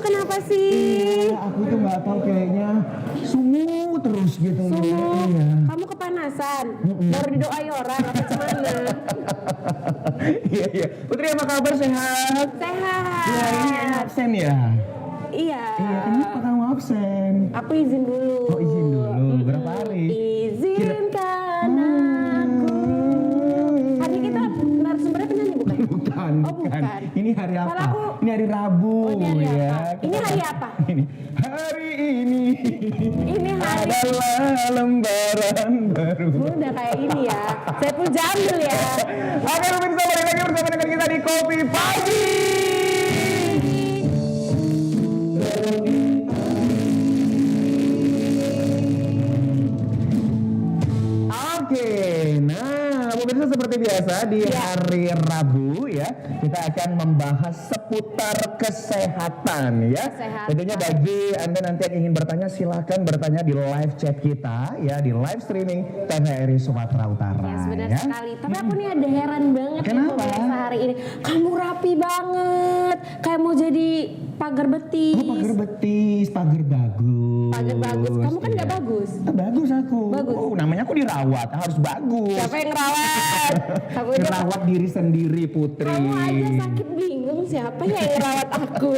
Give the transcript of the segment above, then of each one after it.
kenapa sih? Iya, aku tuh nggak tahu kayaknya sumuk terus gitu. Sumuk. Iya. Kamu kepanasan? Baru didoai orang apa gimana? Iya, iya. Putri apa kabar, sehat? Sehat. Iya, ini kayaknya absen ya? Iya. Iya, kenapa kamu absen? Aku izin dulu. Oh, izin dulu. Berapa hari? Izinkan aku. Hari kita narasumbernya penyanyi bukan? Bukan, Oh, bukan. Ini hari apa? Malah aku- Ini hari Rabu Oh, ini hari ya. apa? Ini hari apa? Ini hari ini Ini hari. adalah lembaran baru. Udah kayak ini ya. Saiful Jamil ya. Oke, pemirsa, balik lagi bersama dengan kita di Kopi Pagi. Oke, nah pemirsa seperti biasa di hari Rabu ya kita akan membahas seputar kesehatan ya. Kesehatan. Tentunya bagi Anda nanti yang ingin bertanya silahkan bertanya di live chat kita ya di live streaming TVRI Sumatera Utara. Ya benar ya. sekali. Tapi aku nih ada heran banget nih Kenapa? pemirsa hari ini. Kamu rapi banget. Kayak mau jadi pagar betis. Oh, pagar betis, pagar bagus. Pagar bagus. Kamu kan nggak Iya. bagus. Bagus aku. Bagus. Oh, namanya aku dirawat, harus bagus. Siapa yang ngerawat? Kamu aja, Merawat diri sendiri, Putri. kamu aja sakit bingung siapa yang ngerawat aku.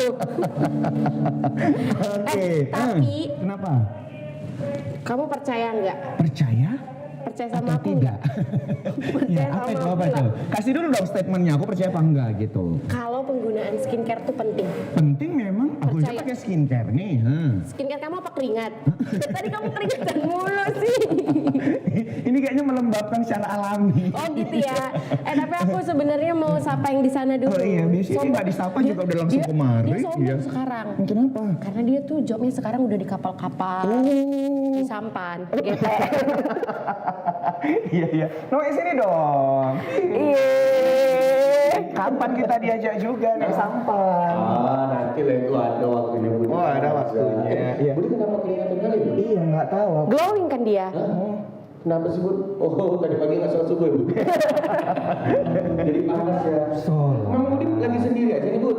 Oke. Tapi Kenapa? kamu percaya nggak? Percaya Percaya sama atau aku tidak? Percaya Ya, apa sama itu? aku Apa itu? nggak? Kasih dulu dong statementnya. Aku percaya apa enggak gitu. Kalau penggunaan skincare tuh penting. Penting memang. Aku juga Percaya. pakai skincare nih. Skincare kamu apa keringat? Tadi kamu keringatan mulu sih. Ini kayaknya melembabkan secara alami. Oh gitu ya. Tapi aku sebenarnya mau sapa yang di sana dulu. Oh iya, biasanya Sombong. nggak disapa juga udah langsung Dia- kemari. Dia sombong Iya. sekarang. Kenapa? Karena dia tuh jobnya sekarang udah di kapal-kapal, Oh. di sampan, gitu. Iya, iya. No, sini dong. Iya. Kapan kita diajak juga naik sampan? Nanti lah itu ada waktunya Budi. Oh, ada waktunya. Iya. Budi kenapa kelihatan kali Budi? Iya, nggak tahu. Glowing kan dia. Kenapa sih Bud? Oh tadi pagi nggak sholat subuh ya Bud? Jadi panas ya. Sol. Mama Budi lagi sendiri aja nih Bud?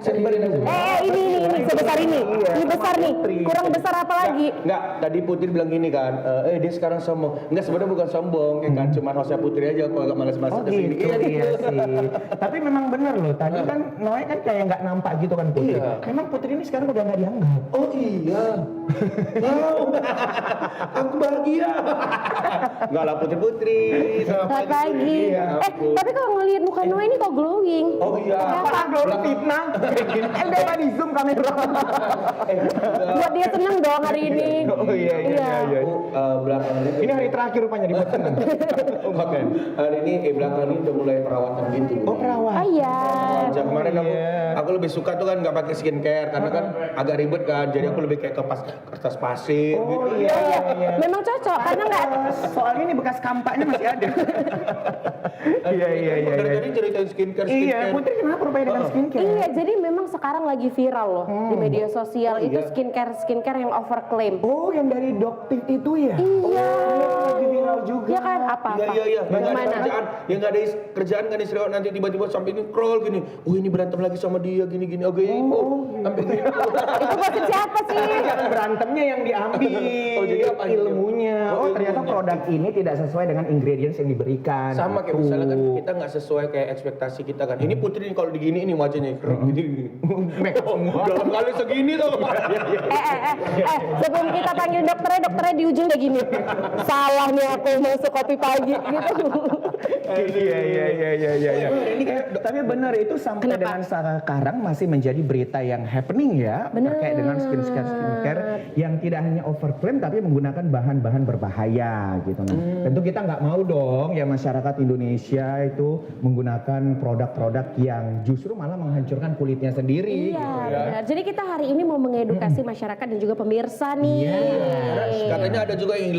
Sendiri aja. Ini sebesar ini. Ini besar nih. Kurang besar apa lagi? Enggak, tadi Putri bilang gini kan, dia sekarang sombong. Enggak, sebenarnya bukan sombong, ya kan, cuma hostnya Putri aja kalau agak malas masuk Oh ke sini. gitu, iya sih. Tapi memang benar loh, tadi kan Noe kan kayak nggak nampak gitu kan Putri. Iya. Memang Putri ini sekarang udah nggak dianggap. Oh iya. Wow. Aku bahagia. Enggak lah Putri. Selamat pagi. Iya, ampun. Tapi kalau ngelihat muka Noe ini kok glowing. Oh iya. Kenapa? Belum fitnah. Udah di zoom kamera. Buat dia seneng dong hari ini. Oh iya. Aku belakangan ini. Ini hari terakhir rupanya di Boston. Bukan. Hari ini belakangan ini udah mulai perawatan gitu. Oh perawat. Ah iya. Sejak kemarin Iya. aku lebih suka tuh kan nggak pakai skincare karena kan agak ribet kan. Jadi aku lebih kayak kertas pasir gitu. Oh iya. Memang cocok karena nggak. Soalnya ini bekas kampaknya masih ada. Iya. Dari tadi ceritain skincare. Iya, Putri kenapa rupanya dengan skincare? Iya, jadi memang sekarang lagi viral loh di media sosial itu iya. skincare yang overclaim. Oh, yang dari Doktif itu ya? Iya. Lagi viral juga. Iya kan apa? Iya. Yang nggak ada Gimana? kerjaan, yang nggak ada kerjaan kan istirahat nanti tiba-tiba sampai ini scroll gini. Oh ini berantem lagi sama dia gini. Oke, sampai gitu. Itu gosip siapa sih? Jangan berantemnya yang diambil. Oh, jadi apa? ilmunya. Oh, Oh, ternyata ilmunya. produk ini tidak sesuai dengan ingredients yang diberikan. Sama kayak Gitu. misalnya kan kita nggak sesuai kayak ekspektasi kita kan. Ini Putri nih kalau digini ini wajahnya gini. Dalam kali segini tuh. Sebelum kita panggil dokternya di ujung udah gini. Salah nih aku masuk kopi pagi gitu. Iya. Ini tapi benar itu sampai Kenapa? dengan sekarang masih menjadi berita yang happening ya. Benar. Terkait dengan skincare yang tidak hanya overclaim tapi menggunakan bahan-bahan berbahaya gitu. Nah, tentu kita nggak mau dong ya masyarakat Indonesia itu menggunakan produk-produk yang justru malah menghancurkan kulitnya sendiri. Iya, gitu ya. benar. Jadi kita hari ini mau mengedukasi masyarakat dan juga pemirsa nih. Katanya ada juga yang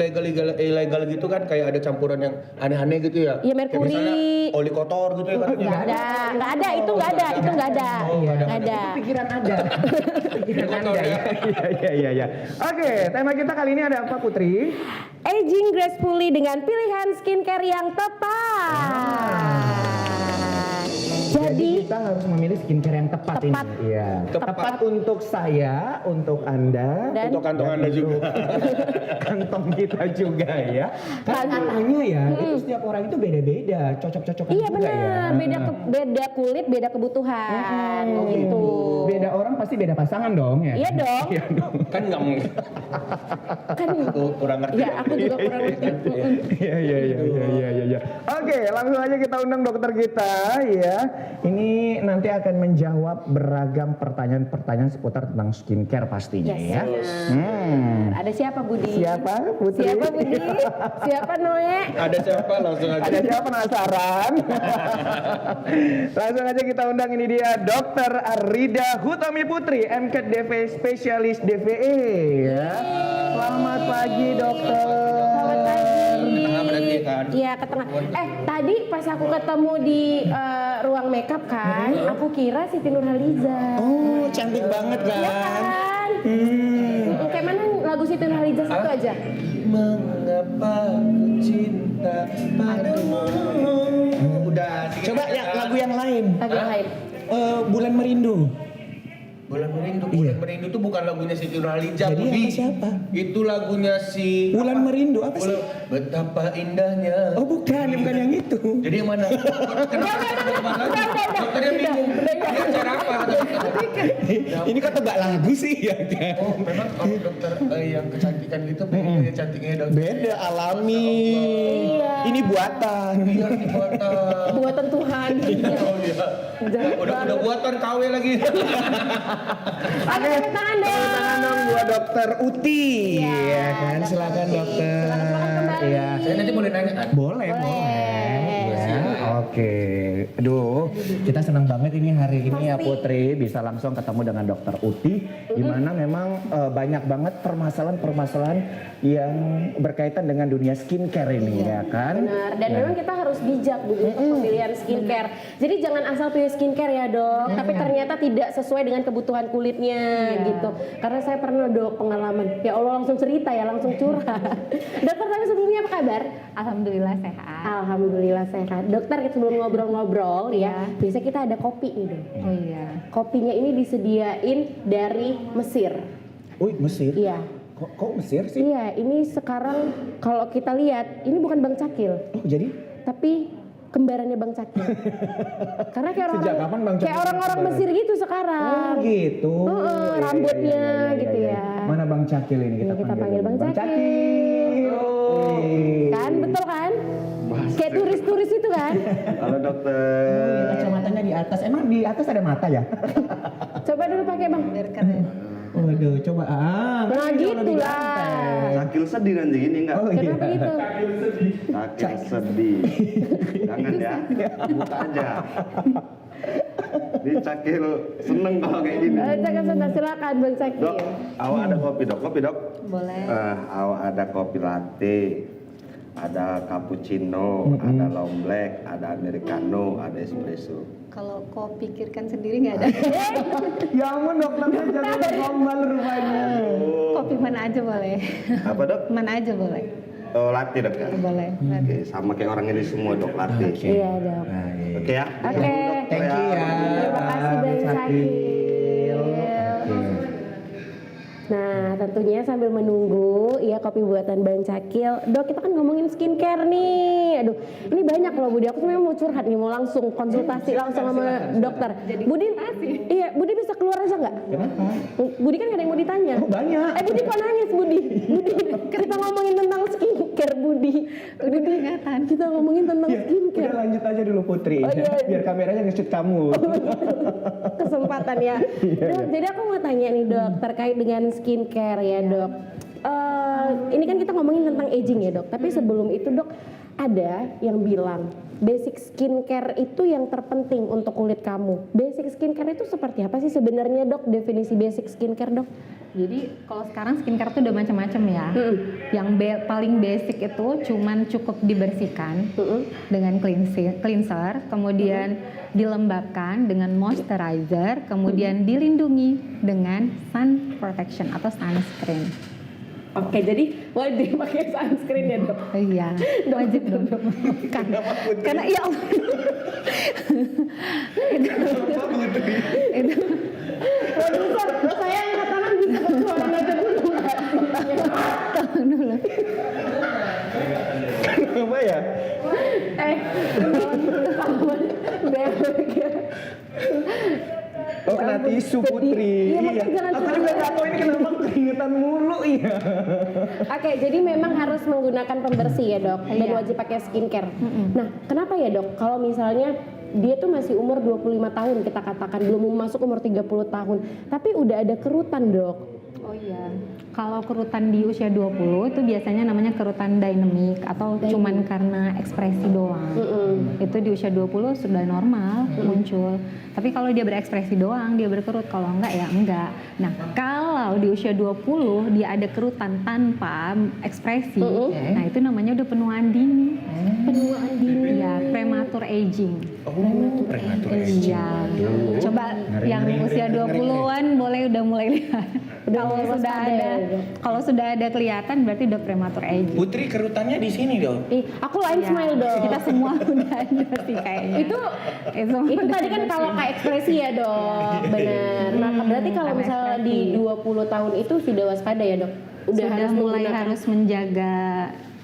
ilegal gitu kan kayak ada campuran yang aneh-aneh gitu ya. Iya, Kayak merkuri. misalnya oli kotor gitu ya kan. Nggak ada, itu nggak ada. Nggak ada. Itu pikiran Anda. Pikiran Betul, Anda ya. ya. Iya. Oke, tema kita kali ini ada apa Putri? Aging gracefully dengan pilihan skincare yang tepat. Jadi kita harus memilih skincare yang tepat, Tepat. ini. Iya. Tepat untuk saya, untuk Anda, Dan- Untuk kantong Anda juga. kantong kita juga ya. Karena katanya ya, itu setiap orang itu beda-beda, cocok-cocokan iya juga ya. benar, beda kulit, beda kebutuhan gitu. Beda orang pasti beda pasangan dong ya. Iya dong. Iya dong. Kan nggak mungkin. Kan Aku kurang ngerti. ya aku juga kurang ngerti. Iya. Oke, langsung aja kita undang dokter kita ya. Ini nanti akan menjawab beragam pertanyaan-pertanyaan seputar tentang skincare pastinya ya. Ada siapa Budi? Siapa? Putri? Siapa Budi? Siapa Noe? Ada siapa langsung aja. Ada siapa penasaran? Langsung aja kita undang, ini dia Dr. Arida Hutami Putri, MCAT DV spesialis DVE ya. Selamat pagi dokter. Selamat pagi. Tengah berarti kan. Iya ke tengah. Tadi pas aku ketemu di ruang makeup kan, aku kira Siti Nurhaliza. Oh, cantik banget Iya kan? Kayak mana lagu Siti Nurhaliza satu aja? Mengapa ku cinta padamu? Udah. Coba ya lagu yang lain. Lagu yang lain. Bulan Merindu. Bulan Merindu. Iya. Bulan Merindu itu bukan lagunya Siti Nurhaliza. Jadi Budi. apa siapa? Itu lagunya si Bulan Merindu apa sih? Betapa indahnya. Oh bukan yang itu. Jadi yang mana? Kenapa terbang lagi? Dokternya bingung. Dia cara apa? Ini kok tebak lagu sih ya kan? Oh, memang kalau dokter yang kecantikan gitu beda cantiknya dokter. Beda alami. Iya. Ini buatan. Iya, buatan. Buatan Tuhan. Oh iya. Udah buatan KW lagi. Oke, tepuk tangan dong. Tepuk tangan dong buat dokter Uti. Iya, Ya kan, silakan dokter. Silakan kembali. Iya. Saya nanti boleh nanya kan? Boleh. Ya, oke. Aduh, kita senang banget ini hari ini ya Pasti. Putri bisa langsung ketemu dengan dokter Uti, di mana memang banyak banget permasalahan-permasalahan yang berkaitan dengan dunia skincare ini ya kan. Benar, dan Nah, memang kita harus bijak Budi untuk pemilihan skincare. Jadi jangan asal pilih skincare ya dok, tapi ternyata tidak sesuai dengan kebutuhan kulitnya gitu. Karena saya pernah dok pengalaman, ya Allah langsung cerita ya, langsung curhat. Dokter tapi sebelumnya apa kabar? Alhamdulillah sehat. Alhamdulillah sehat. Dokter sebelum ngobrol-ngobrol ya, biasa kita ada kopi nih dok. Oh iya. Kopinya ini disediain dari Mesir. Wih, Mesir. Iya. Kok Mesir sih? Iya, ini sekarang kalau kita lihat, ini bukan Bang Cakil. Oh, jadi Tapi kembarannya Bang Cakil. Karena kayak Sejak kapan Bang Cakil kayak orang-orang kembaran? Mesir gitu sekarang. gitu. Heeh, rambutnya gitu ya. Mana Bang Cakil ini Iya, kita panggil Bang Cakil. Cakil. Wih. Kan betul kan? Kayak turis-turis itu kan? Halo dokter. Kacamatanya di atas. Emang di atas ada mata ya? Coba dulu pakai Bang. Biar keren. Waduh, coba. Nah gitu lah. Cakil sedih nanti gini enggak? Oh Kenapa iya. gitu? Cakil sedih. Jangan ya, buka aja. Ini Cakil seneng kalau kayak gini. Jangan senang, silakan Bang Cakil. Dok, awak ada kopi dok? Kopi dok? Boleh. Awak ada kopi latte, ada cappuccino, ada long black, ada americano, ada espresso. Kalau kau pikirkan sendiri nggak ada. Ya ampun dokternya jangan gombal rupanya. Kopi mana aja boleh. Apa dok? Mana aja boleh. Oh, latte dok ya? Boleh. Oke, sama kayak orang ini semua dok, latte. Iya dok. Oke ya? Oke. Thank you ya. Terima kasih Bang Cakil. Nah, tentunya sambil menunggu ya kopi buatan Bang Cakil. Dok, kita kan ngomongin skincare nih. Aduh, ini banyak loh Budi. Aku sebenarnya mau curhat nih, mau langsung konsultasi langsung sama dokter. Budi, iya, Budi bisa keluar aja nggak? Kenapa? Budi kan gak ada yang mau ditanya. Oh banyak. Budi kok nangis Budi? Budi, kita ngomongin tentang skincare Budi. Udah kelihatan. Kita ngomongin tentang Ya, skincare. udah lanjut aja dulu Putri. Oh, iya. Biar kameranya nge-shoot kamu. Kesempatan ya. Dok, jadi aku mau tanya nih dok terkait dengan skincare ya dok. Ini kan kita ngomongin tentang aging ya dok. Tapi sebelum itu dok ada yang bilang basic skincare itu yang terpenting untuk kulit kamu. Basic skincare itu seperti apa sih sebenarnya dok? Definisi basic skincare dok? Jadi kalau sekarang skincare tuh udah macam-macam ya. Yang paling basic itu cuman cukup dibersihkan dengan cleanser, kemudian dilembabkan dengan moisturizer, kemudian dilindungi dengan sun protection atau sunscreen. Oke, jadi wajib pakai sunscreen ya dok? Oh iya, wajib dong. Karena ya Allah. Itu Produser, saya angkat tangan bisa keluarin aja dulu. tahun dulu. Apa ya? Oh, kena tisu Putri. Iya, makanya jangan Aku sedih. juga nggak tahu ini kenapa keringetan mulu ya. Oke, jadi memang harus menggunakan pembersih ya dok, dan Iya. wajib pakai skincare. Nah, kenapa ya dok? Kalau misalnya dia tuh masih umur 25 tahun kita katakan, belum masuk umur 30 tahun, tapi udah ada kerutan dok. Oh iya. Kalau kerutan di usia 20 itu biasanya namanya kerutan dinamik atau cuman karena ekspresi doang. Itu di usia 20 sudah normal muncul. Tapi kalau dia berekspresi doang, dia berkerut. Kalau enggak ya enggak. Nah, kalau di usia 20 dia ada kerutan tanpa ekspresi, nah itu namanya udah penuaan dini. Penuaan dini. Iya, premature aging. Oh, prematur aging. Iya. Coba yang usia 20-an boleh udah mulai lihat. Kalau mulai sudah waspada ada, ya, Dok? kalau sudah ada kelihatan berarti udah premature aging. Putri kerutannya di sini dong. Aku lain Iya. smile dok. Kita semua udah ada sih kayaknya. Itu udah tadi kan ada kalau sih. kayak ekspresi ya dok, benar. Nah berarti kalau sama misalnya ekspresi. di 20 tahun itu sudah waspada ya dok? sudah mulai menggunakan harus menjaga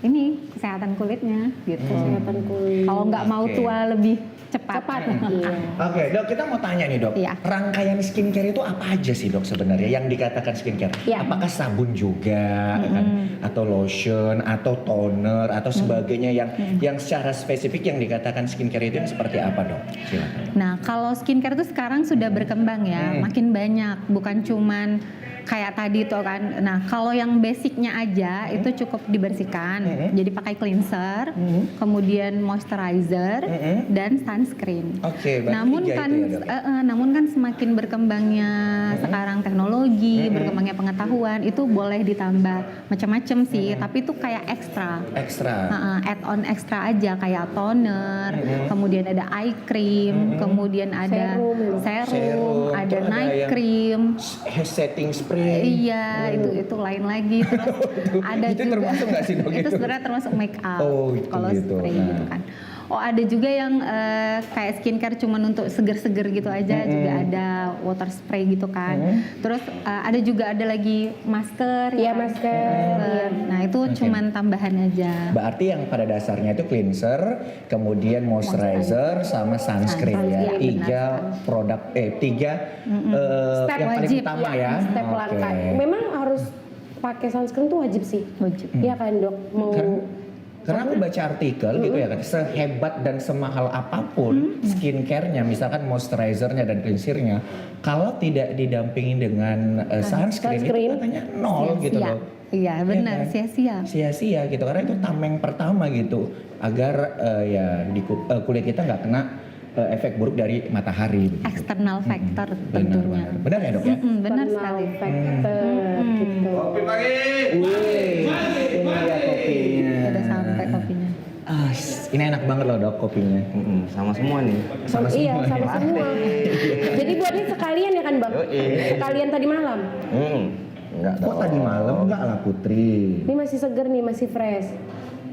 ini kesehatan kulitnya gitu. kesehatan kulit. Kalau nggak mau Oke. tua lebih cepat. Iya. Oke, dok, kita mau tanya nih dok, Iya. rangkaian skincare itu apa aja sih dok sebenarnya yang dikatakan skincare? Iya. Apakah sabun juga, kan? Atau lotion, atau toner, atau sebagainya yang secara spesifik yang dikatakan skincare itu yang seperti apa dok? Silakan. Nah, kalau skincare itu sekarang sudah berkembang ya, makin banyak, bukan cuman kayak tadi tuh kan. Nah, kalau yang basicnya aja itu cukup dibersihkan, jadi pakai cleanser, kemudian moisturizer dan sunscreen. Oke, berarti Namun tiga kan, itu ya, Dok, ya? namun kan semakin berkembangnya sekarang teknologi, berkembangnya pengetahuan, itu boleh ditambah macam-macam sih, tapi itu kayak ekstra. Ekstra. Add-on ekstra aja kayak toner, kemudian ada eye cream, kemudian ada serum, ada tuh night yang cream. setting spray. Iya, itu lain lagi. Terus ada Itu juga termasuk nggak sih, Dok, itu itu? sebenarnya termasuk make up. Oh, itu kalau gitu. spray Nah. gitu kan. Oh, ada juga yang kayak skincare cuman untuk seger-seger gitu aja, juga ada water spray gitu kan. Terus ada juga ada lagi masker. Iya, ya kan? masker, iya. Nah, itu cuman tambahan aja. Berarti yang pada dasarnya itu cleanser, kemudian moisturizer, sama sunscreen ya. Iya, Tiga benar. produk, tiga Step yang paling wajib, utama ya. Step Oke. langkah. Memang harus pakai sunscreen tuh wajib sih. Wajib. Iya kan dok? Mau Karena aku baca artikel gitu ya kan, sehebat dan semahal apapun skincare-nya, misalkan moisturizernya dan cleansernya, kalau tidak didampingi dengan sunscreen, itu Sunscreen. katanya nol gitu Sia-sia. loh. Iya, benar, kan? sia-sia. Sia-sia gitu, karena itu tameng pertama gitu, agar ya di kulit kita nggak kena efek buruk dari matahari. Begitu. External factor Benar, tentunya. benar. Benar ya dok ya? Benar external sekali. factor gitu. Wih, ini dia kopinya. Udah sampai kopinya. Ah, ini enak banget loh dok kopinya. Sama semua nih. Iya, sama semua. Jadi buatnya sekalian ya kan bang? Sekalian tadi malam. Enggak Kok tadi malam enggak lah Putri? Ini masih seger nih, masih fresh.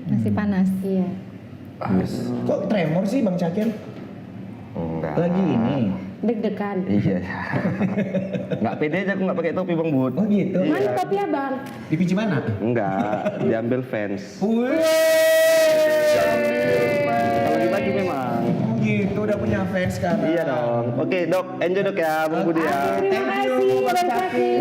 Masih panas. Iya. Kok tremor sih Bang Cakir? Enggak. Lagi ini. Deg-degan. Iya. Enggak pede aja aku enggak pakai topi Bang Bud. Oh gitu. Mana topi abang? Dipinjam mana? Enggak, diambil fans. Kalau dibagi memang. Oh gitu, udah punya fans sekarang. Iya dong. Oke, Dok, enjoy Dok ya, Bang Budi ya. Terima kasih Bang Cakir.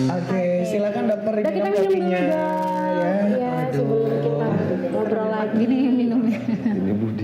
Oke, silakan dokter Udah kita diminum minum dulu kopinya. dong. Iya, sebelum kita ngobrol lagi. Gini minumnya. Ini Budi.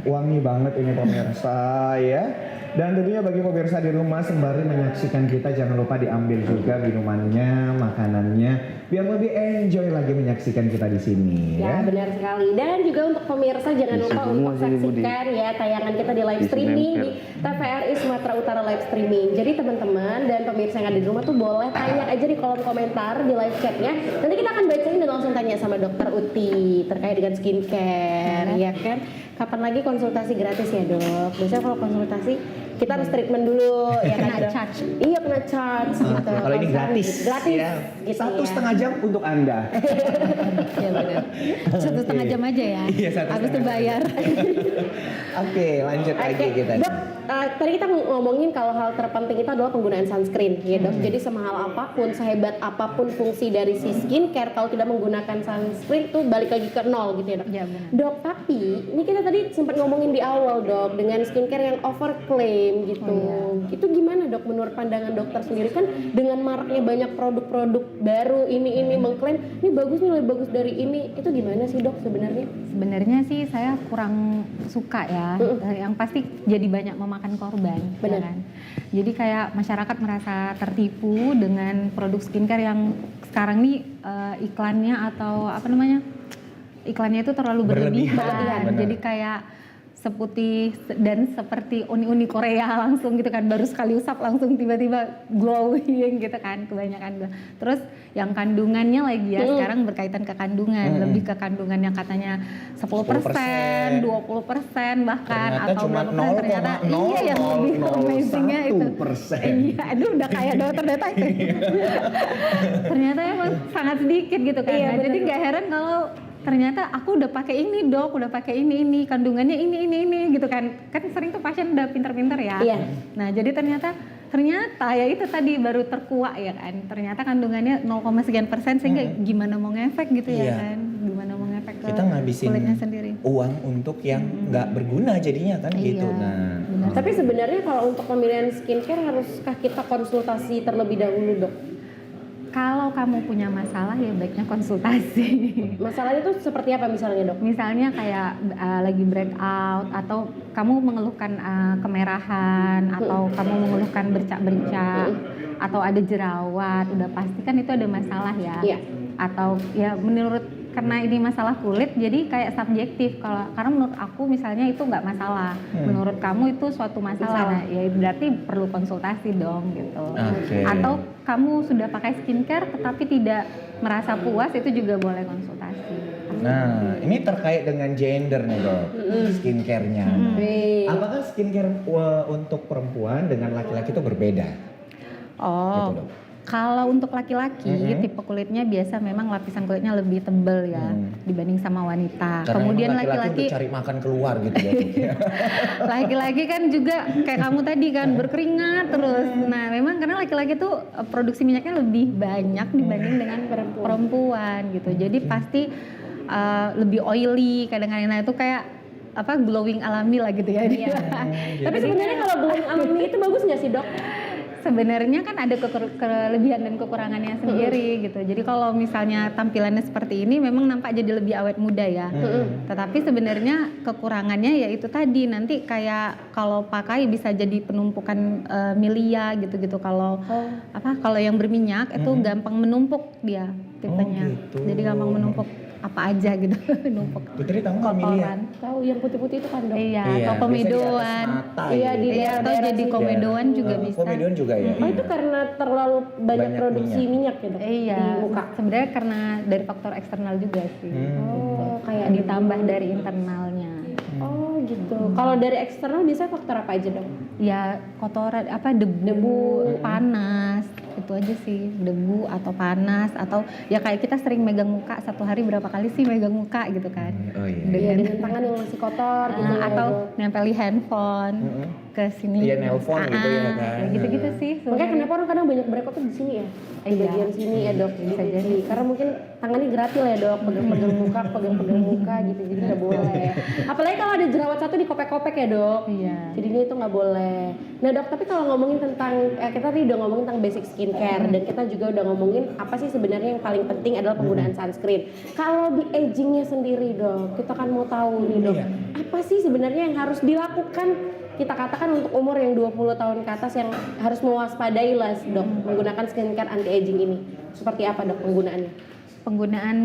Wangi banget ini pemirsa ya. Dan tentunya bagi pemirsa di rumah sembari menyaksikan kita jangan lupa diambil juga minumannya, makanannya biar lebih enjoy lagi menyaksikan kita di sini Ya ya. benar sekali. Dan juga untuk pemirsa jangan lupa semua untuk sih, Budi. saksikan ya tayangan kita di live Isi streaming nempel. di TVRI Sumatera Utara live streaming. Jadi teman-teman dan pemirsa yang ada di rumah tuh boleh tanya aja di kolom komentar di live chatnya. Nanti kita akan bacain dan langsung tanya sama Dokter Uti terkait dengan skincare, ya kan? Kapan lagi konsultasi gratis ya dok? Biasanya kalau konsultasi kita harus treatment dulu ya kan Kena Dok? charge. Iya kena charge gitu. Kalau ini gratis. Gratis. Ya. Gitu Satu ya. setengah jam untuk Anda. Ya benar. 1,5 jam aja ya. Iya, 1,5 Habis itu bayar. Oke, lanjut lagi Oke, kita. Dok, tadi kita ngomongin kalau hal terpenting itu adalah penggunaan sunscreen, ya Dok. Jadi semahal apapun, sehebat apapun fungsi dari si skincare, kalau tidak menggunakan sunscreen itu balik lagi ke nol gitu ya Dok. Ya, benar. Dok, tapi ini kita tadi sempat ngomongin di awal Dok, dengan skincare yang overclaim gitu. Itu gimana Dok menurut pandangan dokter sendiri kan dengan maraknya banyak produk-produk baru ini mengklaim ini bagus nih lebih bagus dari ini. Itu gimana sih Dok sebenarnya? Sebenarnya sih saya kurang suka ya. Yang pasti jadi banyak memakan korban, Benar. ya kan. Jadi kayak masyarakat merasa tertipu dengan produk skincare yang sekarang nih iklannya atau apa namanya? Iklannya itu terlalu Berlebihan, berlebihan. benar. Jadi kayak seputih dan seperti uni-uni Korea langsung gitu kan, baru sekali usap langsung tiba-tiba glowing gitu kan, kebanyakan. Terus yang kandungannya lagi ya sekarang berkaitan ke kandungan, lebih ke kandungan yang katanya 10%, 20% bahkan Ternyata atau cuma berapa persen, ternyata iya yang lebih amazingnya itu. 0,01%. Iya, aduh udah kayak dokter data itu. Ternyata emang sangat sedikit gitu kan. Iya, Nah, jadi nggak heran kalau ternyata aku udah pakai ini dok, udah pakai ini kandungannya ini gitu kan sering tuh pasien udah pinter-pinter ya. Iya. Nah jadi ternyata ya itu tadi baru terkuak ya kan, ternyata kandungannya 0,sekian% sehingga gimana mau ngefek gitu ya Iya. kan, gimana mau ngefek ke Kita ngabisin kulitnya sendiri. uang untuk yang nggak berguna jadinya kan gitu. Iya, Nah, benar. Tapi sebenarnya kalau untuk pemilihan skincare haruskah kita konsultasi terlebih dahulu Dok? Kalau kamu punya masalah ya baiknya konsultasi. Masalahnya itu seperti apa misalnya Dok? Misalnya kayak lagi breakout atau kamu mengeluhkan kemerahan atau kamu mengeluhkan bercak-bercak atau ada jerawat, udah pasti kan itu ada masalah ya. Iya. Atau ya menurut karena ini masalah kulit jadi kayak subjektif. Karena menurut aku misalnya itu nggak masalah, menurut kamu itu suatu masalah. Nah, ya berarti perlu konsultasi dong gitu. Oke. Atau kamu sudah pakai skincare tetapi tidak merasa puas, itu juga boleh konsultasi. nah ini terkait dengan gender nih dok, skincare-nya. Baik. Apakah skincare untuk perempuan dengan laki-laki itu berbeda? Oh, Gitu, Dok. kalau untuk laki-laki tipe kulitnya biasa memang lapisan kulitnya lebih tebal ya dibanding sama wanita. Karena kemudian emang laki-laki laki-laki udah cari makan keluar gitu ya. laki-laki kan juga kayak kamu tadi kan berkeringat terus. Nah, memang karena laki-laki tuh produksi minyaknya lebih banyak dibanding dengan perempuan gitu. Jadi pasti lebih oily kadang-kadang. Nah, itu kayak apa glowing alami lah gitu ya. Tapi sebenarnya kalau glowing alami itu bagus nggak sih Dok? Sebenarnya kan ada kelebihan dan kekurangannya sendiri gitu. Jadi kalau misalnya tampilannya seperti ini memang nampak jadi lebih awet muda ya. Tetapi sebenarnya kekurangannya ya itu tadi, nanti kayak kalau pakai bisa jadi penumpukan milia gitu-gitu. Kalau kalau yang berminyak itu gampang menumpuk dia tipenya. gitu. Jadi gampang menumpuk apa aja gitu, numpuk. Putri tahu nggak Milia? Kotoran. Tahu yang putih-putih itu kan Dok? Iya, atau biasanya di komedoan. atas mata Iya, gitu. di Iya, atau daerah-daerah jadi sini. komedoan juga bisa. Komedoan juga ya. Oh itu karena terlalu banyak Banyak produksi minyak ya Dok? Iya, Di muka? sebenarnya karena dari faktor eksternal juga sih. Oh kayak Ditambah dari internalnya. Oh gitu. Kalau dari eksternal biasanya faktor apa aja Dok? Ya kotoran, debu, panas, itu aja sih. Debu atau panas atau ya kayak kita sering megang muka, satu hari berapa kali sih megang muka gitu kan. Oh iya. Iya dengan tangan yang masih kotor gitu ya, Atau Dok. nempeli handphone ke sini. Iya, nelpon gitu ya kan. Kayak gitu-gitu sih. Makanya kenapa orang kadang banyak breakout tuh di sini ya? Di Iya. bagian sini ya Dok. Bisa Gitu jadi. sih. Karena mungkin tangannya gratis ya Dok, pegang-pegang muka, pegang-pegang muka gitu, jadi nggak boleh. Apalagi kalau ada jerawat satu dikopek-kopek ya Dok. Iya. Jadinya itu nggak boleh. Nah Dok, tapi kalau ngomongin tentang kita tadi udah ngomongin tentang basic skincare dan kita juga udah ngomongin apa sih sebenarnya yang paling penting adalah penggunaan sunscreen. Kalau di agingnya sendiri Dok, kita kan mau tahu nih Dok, apa sih sebenarnya yang harus dilakukan? Kita katakan untuk umur yang 20 tahun ke atas yang harus mewaspadai lah Dok menggunakan skincare anti aging ini. Seperti apa Dok penggunaannya? Penggunaan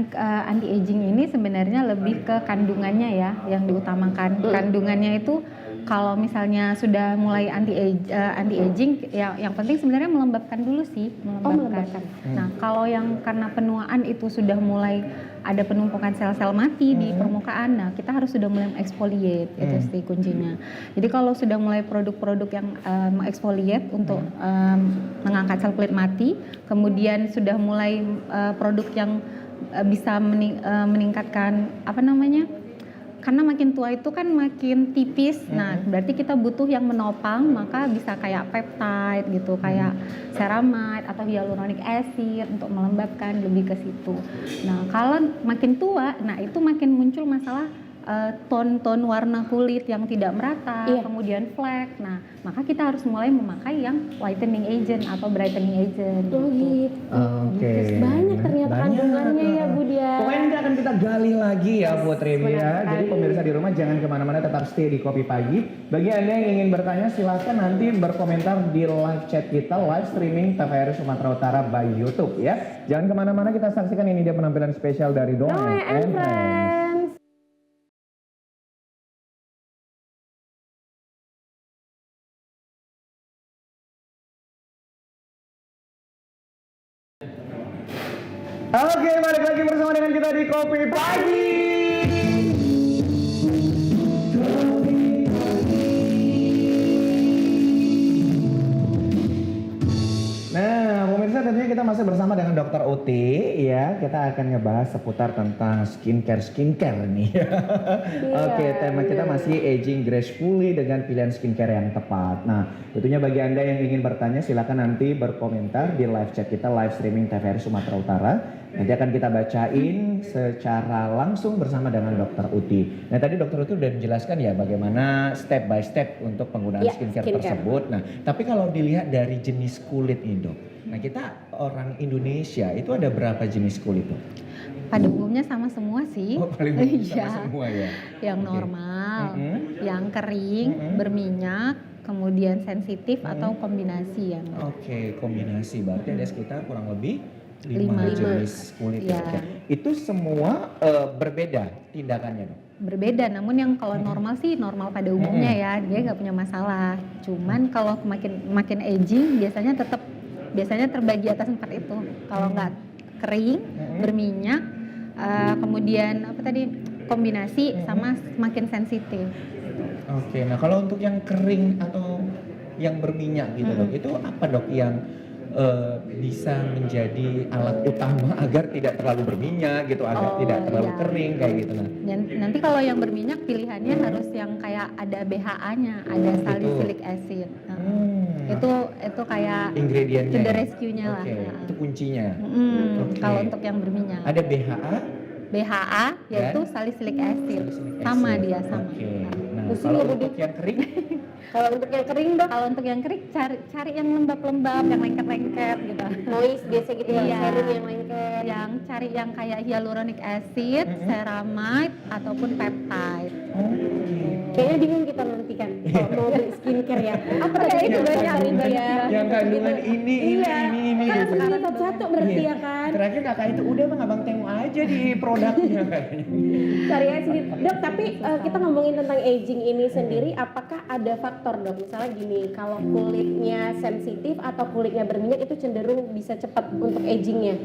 anti aging ini sebenarnya lebih ke kandungannya ya yang diutamakan. Kandungannya itu kalau misalnya sudah mulai anti aging, ya yang penting sebenarnya melembabkan dulu sih, melembabkan. Nah, kalau yang karena penuaan itu sudah mulai ada penumpukan sel-sel mati di permukaan, nah kita harus sudah mulai exfoliate, itu sih kuncinya. Jadi kalau sudah mulai produk-produk yang exfoliate untuk mengangkat sel kulit mati, kemudian sudah mulai produk yang bisa meningkatkan apa namanya? Karena makin tua itu kan makin tipis, nah berarti kita butuh yang menopang, maka bisa kayak peptide gitu, kayak ceramide atau hyaluronic acid untuk melembabkan, lebih ke situ. Nah kalau makin tua, nah itu makin muncul masalah ton-ton warna kulit yang tidak merata, kemudian flek. Nah maka kita harus mulai memakai yang whitening agent atau brightening agent. Oh gitu. Oke. Banyak ternyata kandungannya ya Bu Dia. Pokoknya nanti akan kita gali lagi ya Putri ya. Jadi pemirsa di rumah jangan kemana-mana, tetap stay di Kopi Pagi. Bagi Anda yang ingin bertanya silahkan nanti berkomentar di live chat kita, live streaming TVRI Sumatera Utara by YouTube ya. Jangan kemana-mana, kita saksikan ini dia penampilan spesial dari Doe and Friends. Oke, balik lagi bersama dengan kita di Kopi Pagi. Nah, pemirsa tentunya kita masih bersama dengan Dr. Uti ya. Kita akan ngebahas seputar tentang skincare nih. Oke, tema kita masih aging gracefully dengan pilihan skincare yang tepat. Nah, tentunya bagi Anda yang ingin bertanya silakan nanti berkomentar di live chat kita, live streaming TVRI Sumatera Utara. Nanti akan kita bacain secara langsung bersama dengan Dr. Uti. Nah tadi Dr. Uti udah menjelaskan ya bagaimana step by step untuk penggunaan skincare tersebut. Nah tapi kalau dilihat dari jenis kulit nih Dok. Nah kita orang Indonesia itu ada berapa jenis kulit Dok? Pada umumnya sama semua sih. Oh paling umum sama semua ya? Yang normal, yang kering, berminyak, kemudian sensitif atau kombinasi yang. Oke, kombinasi berarti ada sekitar kurang lebih 5 Lima. jenis kulit Ya. ya. Itu semua berbeda tindakannya Dok? Berbeda, namun yang kalau normal sih normal pada umumnya ya, dia nggak punya masalah. Cuman kalau makin aging biasanya terbagi atas 4 itu. Kalau nggak kering, berminyak, kemudian apa tadi kombinasi sama semakin sensitif. Oke, nah kalau untuk yang kering atau yang berminyak gitu Dok, itu apa Dok yang bisa menjadi alat utama agar tidak terlalu berminyak gitu, agar tidak terlalu kering kayak gitu nah. Dan nanti kalau yang berminyak pilihannya harus yang kayak ada BHA-nya, ada salicylic acid. Nah, itu kayak Ingredientnya. to the rescue-nya lah. Oke, Nah. itu kuncinya. Oke. Kalau untuk yang berminyak. Ada BHA, BHA yaitu salicylic acid. Sama dia sama. Oke. Nah, Pusing kalau ya, Budi. untuk yang kering, Kalau untuk yang kering Dok, Kalau untuk yang kering cari yang lembab-lembab, yang lengket-lengket gitu. noise biasa gitu ya, Iya. serum yang lengket. Yang cari yang kayak hyaluronic acid, ceramide ataupun peptide. Kayaknya bingung kita nanti kan kalau mau beli skincare ya. Apa tadi itu yang banyak, cari itu ya? yang kandungan ini Iya. ini Kan gitu. harus satu-satu berarti Iya. ya kan. Terakhir kakak itu udah bang abang tengok aja di produknya kayaknya. Cari aja sendiri. Dok, tapi kita ngomongin tentang aging ini sendiri, apakah ada faktor Dok? Misalnya gini, kalau kulitnya sensitif atau kulitnya berminyak itu cenderung bisa cepat untuk agingnya,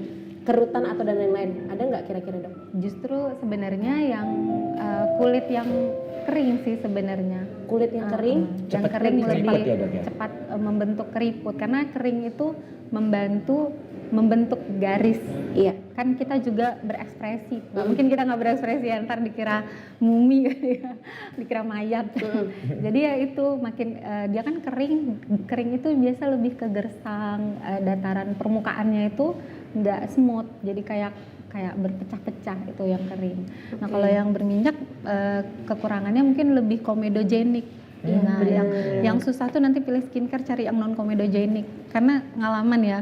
kerutan atau dan lain-lain. Ada nggak kira-kira Dok? Justru sebenarnya yang kulit yang kering sih sebenarnya. Kulit yang kering, Yang Cepat kering keriput lebih ya, Dok, ya? cepat membentuk keriput karena kering itu membentuk garis. iya. Kan kita juga berekspresi. Nggak mungkin kita nggak berekspresi ya, ntar dikira mumi ya, dikira mayat. Jadi ya itu makin dia kan kering itu biasa lebih ke gersang, dataran permukaannya itu nggak smooth. Jadi kayak berpecah-pecah itu yang kering. Nah kalau yang berminyak kekurangannya mungkin lebih komedogenik. Nah, yang susah tuh nanti pilih skincare cari yang non komedogenik karena pengalaman ya.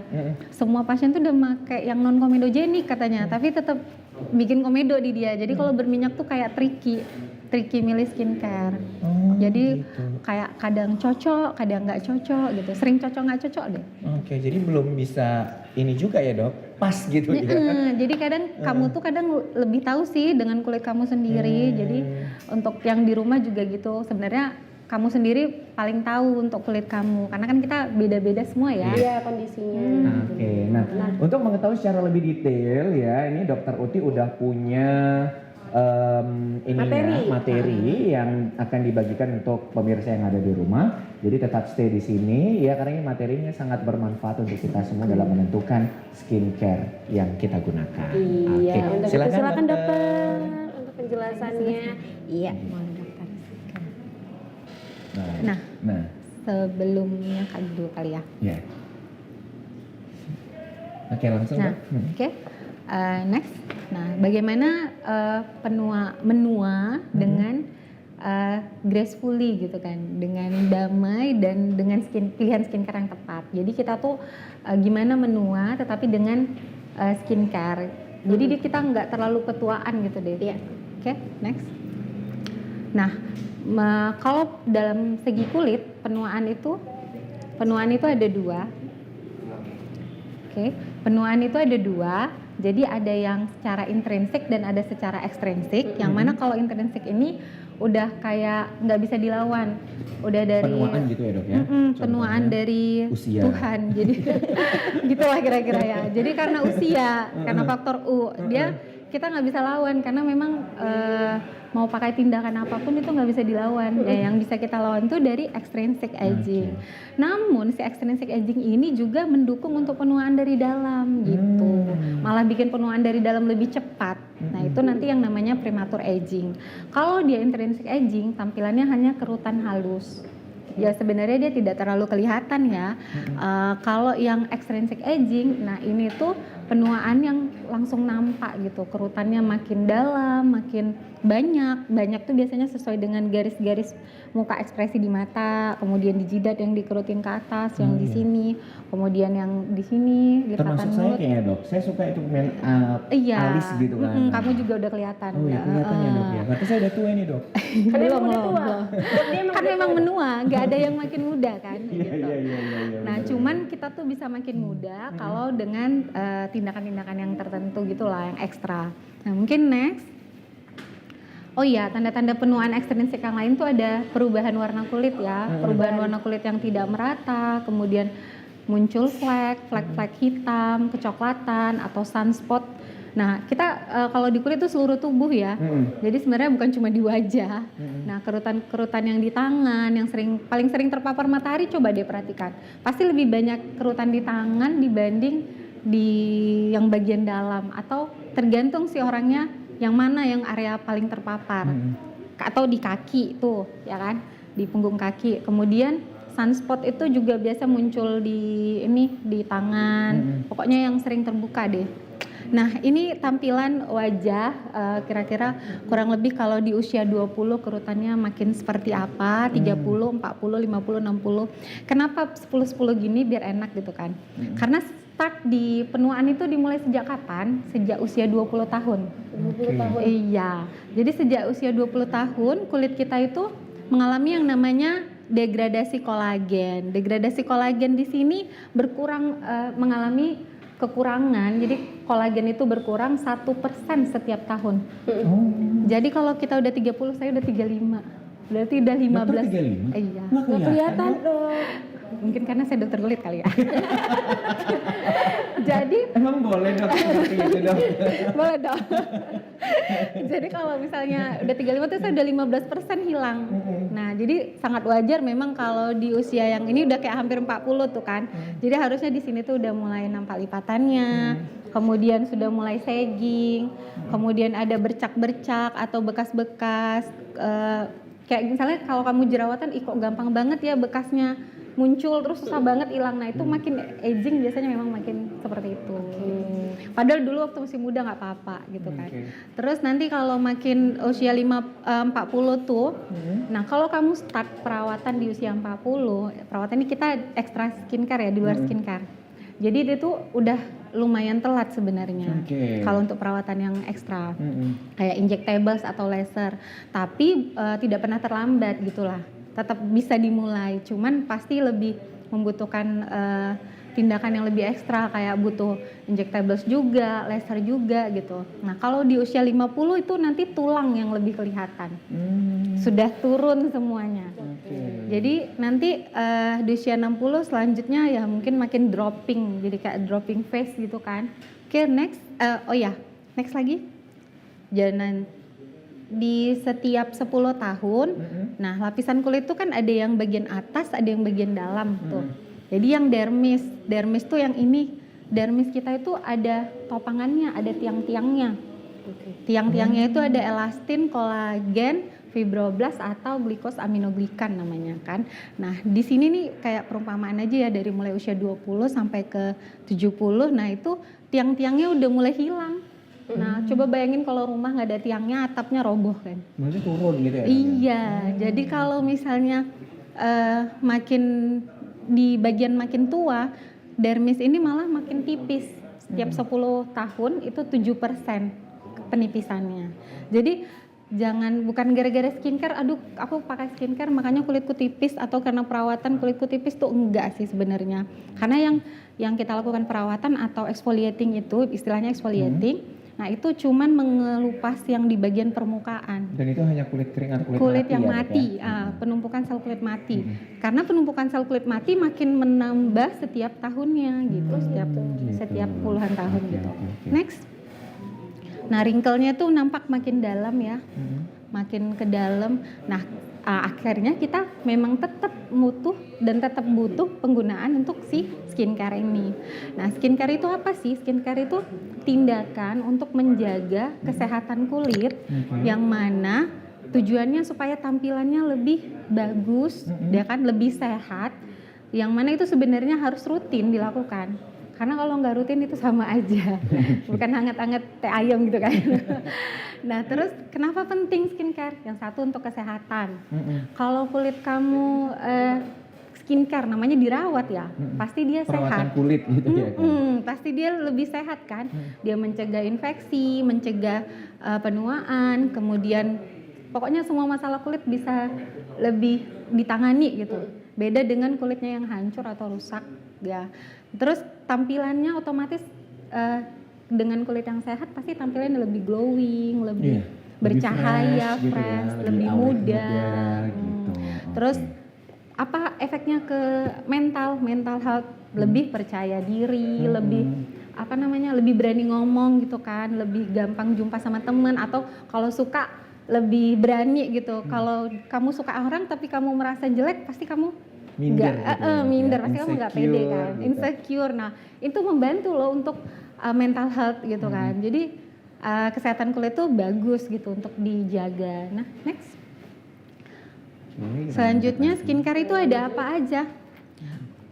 Semua pasien tuh udah pakai yang non komedogenik katanya, tapi tetap bikin komedo di dia. Jadi kalau berminyak tuh kayak tricky milih skincare. Jadi kayak kadang cocok, kadang nggak cocok gitu. Sering cocok nggak cocok deh. Oke, jadi belum bisa ini juga ya Dok, pas gitu ya. Jadi kadang kamu tuh kadang lebih tahu sih dengan kulit kamu sendiri. Jadi untuk yang di rumah juga gitu. Sebenarnya kamu sendiri paling tahu untuk kulit kamu, karena kan kita beda-beda semua ya. Iya kondisinya. Oke, nah untuk mengetahui secara lebih detail ya, ini Dokter Uti udah punya materi yang akan dibagikan untuk pemirsa yang ada di rumah. Jadi tetap stay di sini ya, karena ini materinya sangat bermanfaat untuk kita semua dalam menentukan skincare yang kita gunakan. Iya, Oke, untuk itu silakan dokter untuk penjelasannya. Iya. Boleh dokter. Nah, Sebelumnya kali dulu kali ya. ya. Oke, langsung Nah, Dok. oke. Next. Nah, bagaimana menua dengan gracefully gitu kan, dengan damai dan dengan pilihan skincare yang tepat. Jadi kita tuh gimana menua tetapi dengan skincare. Jadi kita nggak terlalu ketuaan gitu deh. Iya. Oke, next. Nah, kalau dalam segi kulit penuaan itu ada dua. Oke, penuaan itu ada dua. Jadi ada yang secara intrinsik dan ada secara ekstrinsik. Yang mana kalau intrinsik ini udah kayak nggak bisa dilawan. Udah dari Penuaan gitu ya Dok ya. penuaan dari usia. Tuhan. Jadi gitulah kira-kira ya. Jadi karena usia, karena faktor U, kita nggak bisa lawan karena memang mau pakai tindakan apapun itu nggak bisa dilawan. Ya, yang bisa kita lawan itu dari extrinsic aging. Namun si extrinsic aging ini juga mendukung untuk penuaan dari dalam gitu. Malah bikin penuaan dari dalam lebih cepat. Nah, itu nanti yang namanya premature aging. Kalau dia intrinsic aging, tampilannya hanya kerutan halus. Ya sebenarnya dia tidak terlalu kelihatan ya. Kalau yang extrinsic aging, nah ini tuh penuaan yang langsung nampak gitu, kerutannya makin dalam, makin banyak tuh biasanya sesuai dengan garis-garis muka ekspresi di mata, kemudian di jidat yang dikerutin ke atas, yang di sini, kemudian yang di sini, lipatan Termasuk saya mulut. kayaknya Dok, saya suka itu Iya, alis gitu kan. kamu juga udah kelihatan. Oh ya kelihatan ya Dok ya, berarti saya udah tua ini Dok. Kan Belum, udah belum, tua. belum. Dia Kan memang menua, nggak ada yang makin muda kan gitu. Iya. Nah, cuman kita tuh bisa makin muda kalau dengan tindakan-tindakan yang tertentu gitulah, yang ekstra. Nah, mungkin next. Oh iya, tanda-tanda penuaan ekstrinsik yang lain tuh ada perubahan warna kulit ya, perubahan warna kulit yang tidak merata, kemudian muncul flek hitam, kecoklatan atau sunspot. Nah, kita kalau di kulit itu seluruh tubuh ya. Jadi sebenarnya bukan cuma di wajah. Nah, kerutan-kerutan yang di tangan yang paling sering terpapar matahari, coba deh perhatikan. Pasti lebih banyak kerutan di tangan dibanding di yang bagian dalam, atau tergantung si orangnya yang mana yang area paling terpapar. Atau di kaki tuh, ya kan? Di punggung kaki. Kemudian sunspot itu juga biasa muncul di tangan. Pokoknya yang sering terbuka deh. Nah, ini tampilan wajah kira-kira kurang lebih kalau di usia 20 kerutannya makin seperti apa, 30, 40, 50, 60. Kenapa 10-10 gini biar enak gitu kan? Karena start di penuaan itu dimulai sejak kapan? Sejak usia 20 tahun. 20 tahun. Iya. Jadi sejak usia 20 tahun kulit kita itu mengalami yang namanya degradasi kolagen. Degradasi kolagen di sini berkurang, mengalami kekurangan. Jadi kolagen itu berkurang 1% setiap tahun. Jadi kalau kita udah 30, saya udah 35. Berarti udah 15. Dokter 35? Iya. Nggak kelihatan dong. Mungkin karena saya dokter kulit kali ya. Jadi Emang boleh Dok seperti itu Dok? boleh dong. Jadi kalau misalnya udah 35 tuh saya udah 15% hilang. Nah, jadi sangat wajar memang kalau di usia yang ini udah kayak hampir 40 tuh kan. Jadi harusnya di sini tuh udah mulai nampak lipatannya. Kemudian sudah mulai sagging. Kemudian ada bercak-bercak atau bekas-bekas. Kayak misalnya kalau kamu jerawatan, kok gampang banget ya bekasnya muncul terus susah banget hilang. Nah, itu makin aging biasanya memang makin seperti itu. Padahal dulu waktu masih muda nggak apa-apa gitu kan. Terus nanti kalau makin usia 40 tuh, nah kalau kamu start perawatan di usia 40, perawatan ini kita ekstra skincare ya, di luar skincare. Jadi itu tuh udah lumayan telat sebenarnya. Kalau untuk perawatan yang ekstra, kayak injectables atau laser. Tapi tidak pernah terlambat gitulah. Tetap bisa dimulai, cuman pasti lebih membutuhkan tindakan yang lebih ekstra kayak butuh injectables juga, laser juga gitu. Nah, kalau di usia 50 itu nanti tulang yang lebih kelihatan. Sudah turun semuanya. Jadi nanti di usia 60 selanjutnya ya mungkin makin dropping, jadi kayak dropping face gitu kan. Oke, next. Next lagi. Jangan di setiap 10 tahun, nah lapisan kulit itu kan ada yang bagian atas, ada yang bagian dalam tuh. Jadi yang dermis tuh yang ini, dermis kita itu ada topangannya, ada tiang-tiangnya. Tiang-tiangnya itu ada elastin, kolagen, fibroblast atau glikosaminoglikan namanya kan. Nah di sini nih kayak perumpamaan aja ya dari mulai usia 20 sampai ke 70, nah itu tiang-tiangnya udah mulai hilang. Nah, coba bayangin kalau rumah nggak ada tiangnya, atapnya roboh kan? Maksudnya turun gitu ya? Iya, jadi kalau misalnya makin di bagian makin tua, dermis ini malah makin tipis. Setiap 10 tahun itu 7% penipisannya. Jadi bukan gara-gara skincare, aduh aku pakai skincare makanya kulitku tipis atau karena perawatan kulitku tipis tuh enggak sih sebenarnya. Karena yang kita lakukan perawatan atau exfoliating itu, istilahnya exfoliating. Nah itu cuman mengelupas yang di bagian permukaan. Dan itu hanya kulit kering atau kulit mati yang ya, mati, penumpukan sel kulit mati. Karena penumpukan sel kulit mati makin menambah setiap tahunnya gitu, setiap puluhan tahun gitu. Next. Nah wrinkle-nya tuh nampak makin dalam ya, makin ke dalam. Nah akhirnya kita memang tetap butuh penggunaan untuk si skincare ini. Nah skincare itu apa sih? Skincare itu tindakan untuk menjaga kesehatan kulit yang mana tujuannya supaya tampilannya lebih bagus, ya kan, lebih sehat. Yang mana itu sebenarnya harus rutin dilakukan. Karena kalau nggak rutin itu sama aja, bukan hangat-hangat teh ayam gitu kan. Nah terus kenapa penting skincare? Yang satu untuk kesehatan. Kalau kulit kamu skincare namanya dirawat ya, pasti dia perawatan sehat. kulit gitu ya kan? Pasti dia lebih sehat kan. Dia mencegah infeksi, mencegah penuaan, kemudian pokoknya semua masalah kulit bisa lebih ditangani gitu. Beda dengan kulitnya yang hancur atau rusak ya. Terus tampilannya otomatis dengan kulit yang sehat pasti tampilannya lebih glowing, lebih bercahaya, fresh, fresh, gitu ya, lebih awet muda. gitu. Terus apa efeknya ke mental health? Lebih percaya diri, lebih berani ngomong gitu kan, lebih gampang jumpa sama teman, atau kalau suka lebih berani gitu. Kalau kamu suka orang tapi kamu merasa jelek, pasti kamu minder, minder, pasti kamu nggak pede kan, gitu. insecure. Nah itu membantu loh untuk mental health gitu kan. Jadi kesehatan kulit tuh bagus gitu untuk dijaga. Nah next. Selanjutnya skincare itu ada apa aja?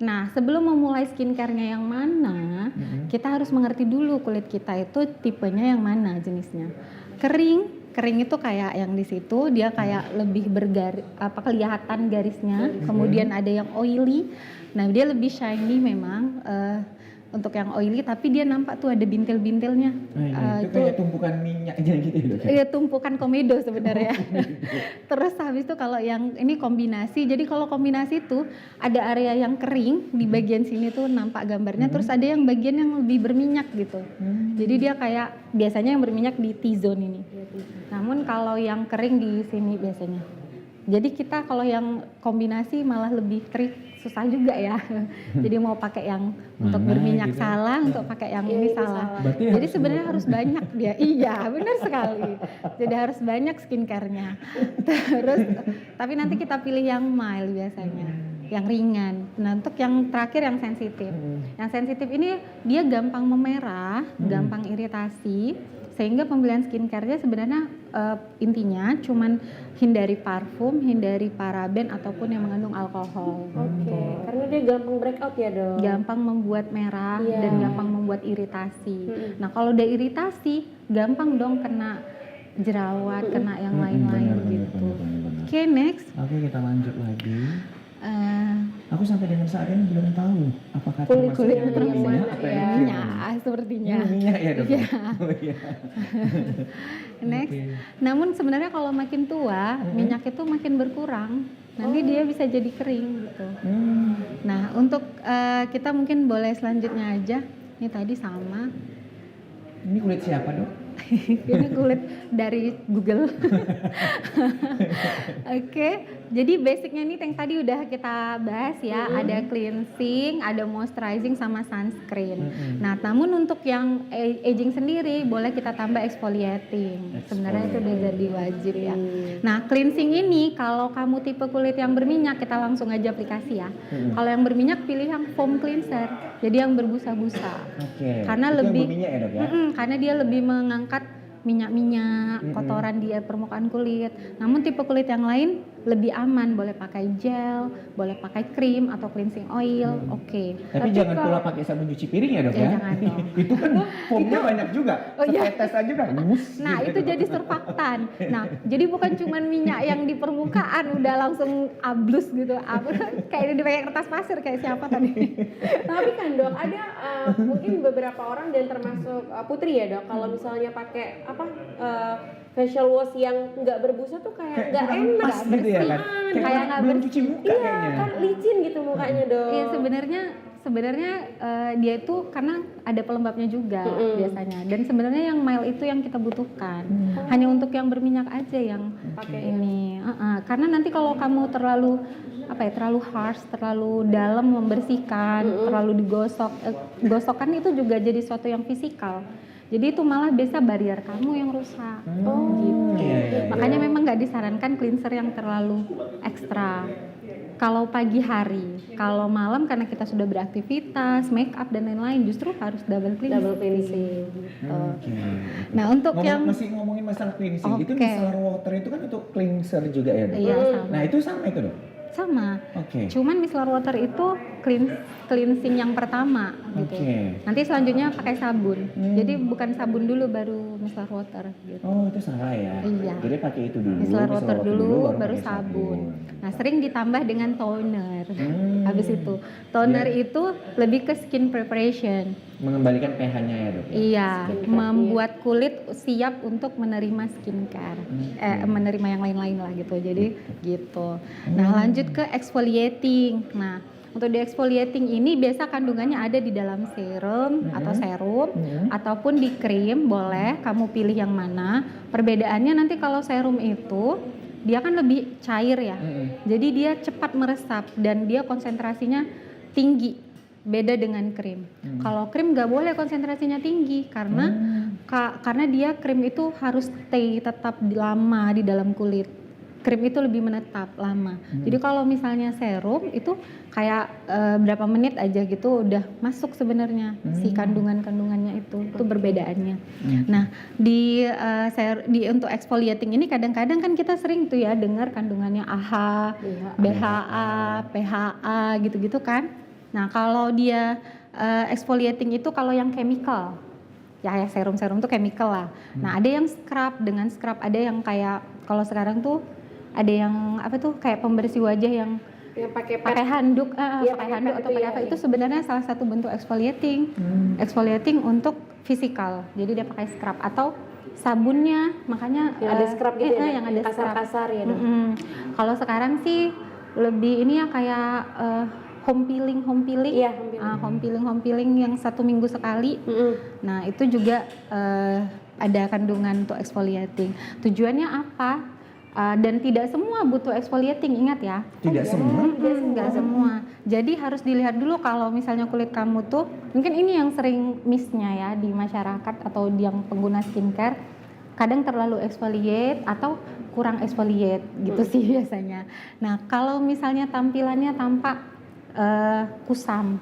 Nah sebelum memulai skincare-nya yang mana, kita harus mengerti dulu kulit kita itu tipenya yang mana jenisnya. Kering itu kayak yang di situ dia kayak lebih kelihatan garisnya. Kemudian ada yang oily. Nah, dia lebih shiny memang untuk yang oily, tapi dia nampak tuh ada bintil-bintilnya. Itu kayak tumpukan minyaknya gitu ya, Dok? Iya, tumpukan komedo sebenarnya. Terus habis itu kalau yang ini kombinasi. Jadi kalau kombinasi tuh ada area yang kering di bagian sini tuh nampak gambarnya, terus ada yang bagian yang lebih berminyak gitu. Jadi dia kayak biasanya yang berminyak di T-zone ini. Namun kalau yang kering di sini biasanya. Jadi kita kalau yang kombinasi malah lebih susah juga ya. Jadi mau pakai yang untuk berminyak gitu salah, untuk pakai yang ini salah. Jadi sebenarnya harus banyak dia. Iya, benar sekali. Jadi harus banyak skincare-nya. Terus tapi nanti kita pilih yang mild biasanya, yang ringan. Nah, untuk yang terakhir yang sensitif. Yang sensitif ini dia gampang memerah, gampang iritasi. Sehingga pembelian skincare-nya sebenarnya intinya cuman hindari parfum, hindari paraben ataupun yang mengandung alkohol. Oke, karena dia gampang breakout ya dong. Gampang membuat merah dan gampang membuat iritasi. Nah kalau udah iritasi, gampang dong kena jerawat, kena yang lain-lain gitu. Oke, next. Oke, kita lanjut lagi. Aku sampai dengan saat ini belum tahu apakah Kulit termasuk yang yang berminyak mana, atau ya. yang Minyak sepertinya. Ini minyak ya dok? Iya. Oh iya. Next. Oke. Namun sebenarnya kalau makin tua, minyak itu makin berkurang. Nanti dia bisa jadi kering gitu. Nah, untuk kita mungkin boleh selanjutnya aja. Ini tadi sama. Ini kulit siapa dok? Ini kulit dari Google. Oke, jadi basicnya ini yang tadi udah kita bahas ya. Ada cleansing, ada moisturizing sama sunscreen. Nah, namun untuk yang aging sendiri boleh kita tambah exfoliating. Sebenarnya itu udah jadi wajib ya. Nah, cleansing ini kalau kamu tipe kulit yang berminyak, kita langsung aja aplikasi ya. Kalau yang berminyak pilih yang foam cleanser. Jadi yang berbusa-busa. Oke. Karena Itu yang lebih berminyak ya dok ya? karena dia lebih mengangkat minyak-minyak, kotoran di permukaan kulit. Namun tipe kulit yang lain lebih aman, boleh pakai gel, boleh pakai krim atau cleansing oil, oke. Tapi jangan pula pakai sabun cuci piring ya dok Ya, ya? jangan dong. Itu kan foamnya banyak juga. Oh, iya. Setetes aja udah wus. Nah, gitu. itu jadi surfaktan. Nah, jadi bukan cuma minyak yang di permukaan udah langsung ablus gitu. Kayak dipakai kertas pasir kayak siapa tadi. Tapi kan dok, ada mungkin beberapa orang dan termasuk Putri ya dok, kalau misalnya pakai apa facial wash yang nggak berbusa tuh kayak nggak kurang enak, pas gitu ya kan? Kayak nggak belum bersih. cuci muka Iya kayaknya. kan licin gitu mukanya dok. Iya, sebenarnya dia itu karena ada pelembabnya juga biasanya. Dan sebenarnya yang mild itu yang kita butuhkan. Hanya untuk yang berminyak aja yang Pakai ini. Karena nanti kalau kamu terlalu terlalu harsh, terlalu dalam membersihkan, terlalu digosok, gosokkan itu juga jadi suatu yang fisikal. Jadi itu malah biasa barrier kamu yang rusak. Gitu. Iya. Makanya memang nggak disarankan cleanser yang terlalu ekstra. Kalau pagi hari, kalau malam karena kita sudah beraktivitas, make up dan lain-lain, justru harus double cleansing. Double cleansing. Oke. Nah, untuk yang Masih ngomongin masalah cleansing, itu Oke. micellar water itu kan untuk cleanser juga ya dok? Iya, sama. Nah itu sama itu dok? sama. Oke. Cuman micellar water itu cleansing yang pertama gitu. Oke. Nanti selanjutnya pakai sabun. Jadi bukan sabun dulu baru micellar water gitu. Oh itu salah ya? Iya. Jadi pakai itu dulu. Micellar water dulu, baru pakai sabun. Nah, sering ditambah dengan toner. Habis itu, Iya. toner itu lebih ke skin preparation. Mengembalikan pH-nya ya dok? Iya, membuat kulit siap untuk menerima skincare, menerima yang lain-lain lah gitu. Jadi gitu. Nah, lanjut ke exfoliating. Nah, untuk di exfoliating ini biasa kandungannya ada di dalam serum ataupun di krim, boleh kamu pilih yang mana. Perbedaannya nanti kalau serum itu dia kan lebih cair ya. Jadi dia cepat meresap dan dia konsentrasinya tinggi. Beda dengan krim. Kalau krim nggak boleh konsentrasinya tinggi karena karena dia krim itu harus stay tetap lama di dalam kulit. Krim itu lebih menetap lama. Jadi kalau misalnya serum itu kayak berapa menit aja gitu udah masuk sebenarnya si kandungannya itu perbedaannya. Nah di untuk exfoliating ini kadang-kadang kan kita sering tuh ya dengar kandungannya AHA, BHA, PHA gitu-gitu kan. Nah kalau dia exfoliating itu kalau yang chemical, ya serum-serum tuh chemical lah. Nah ada yang scrub, dengan scrub ada yang kayak kalau sekarang tuh ada yang apa tuh kayak pembersih wajah yang pakai handuk, pakai handuk atau pakai apa itu sebenarnya salah satu bentuk exfoliating. Exfoliating untuk fisikal, jadi dia pakai scrub atau sabunnya, makanya yang ada scrub gitu ya, yang ada kasar-kasar ya dok. Kalau sekarang sih lebih ini ya kayak home peeling, Iya, home peeling yang 1 minggu sekali. Nah itu juga ada kandungan untuk exfoliating. Tujuannya apa? Dan tidak semua butuh exfoliating, ingat ya. Tidak semua? Enggak semua. Jadi harus dilihat dulu kalau misalnya kulit kamu tuh, mungkin ini yang sering miss-nya ya di masyarakat atau yang pengguna skincare, kadang terlalu exfoliate atau kurang exfoliate gitu sih biasanya. Nah kalau misalnya tampilannya tampak kusam,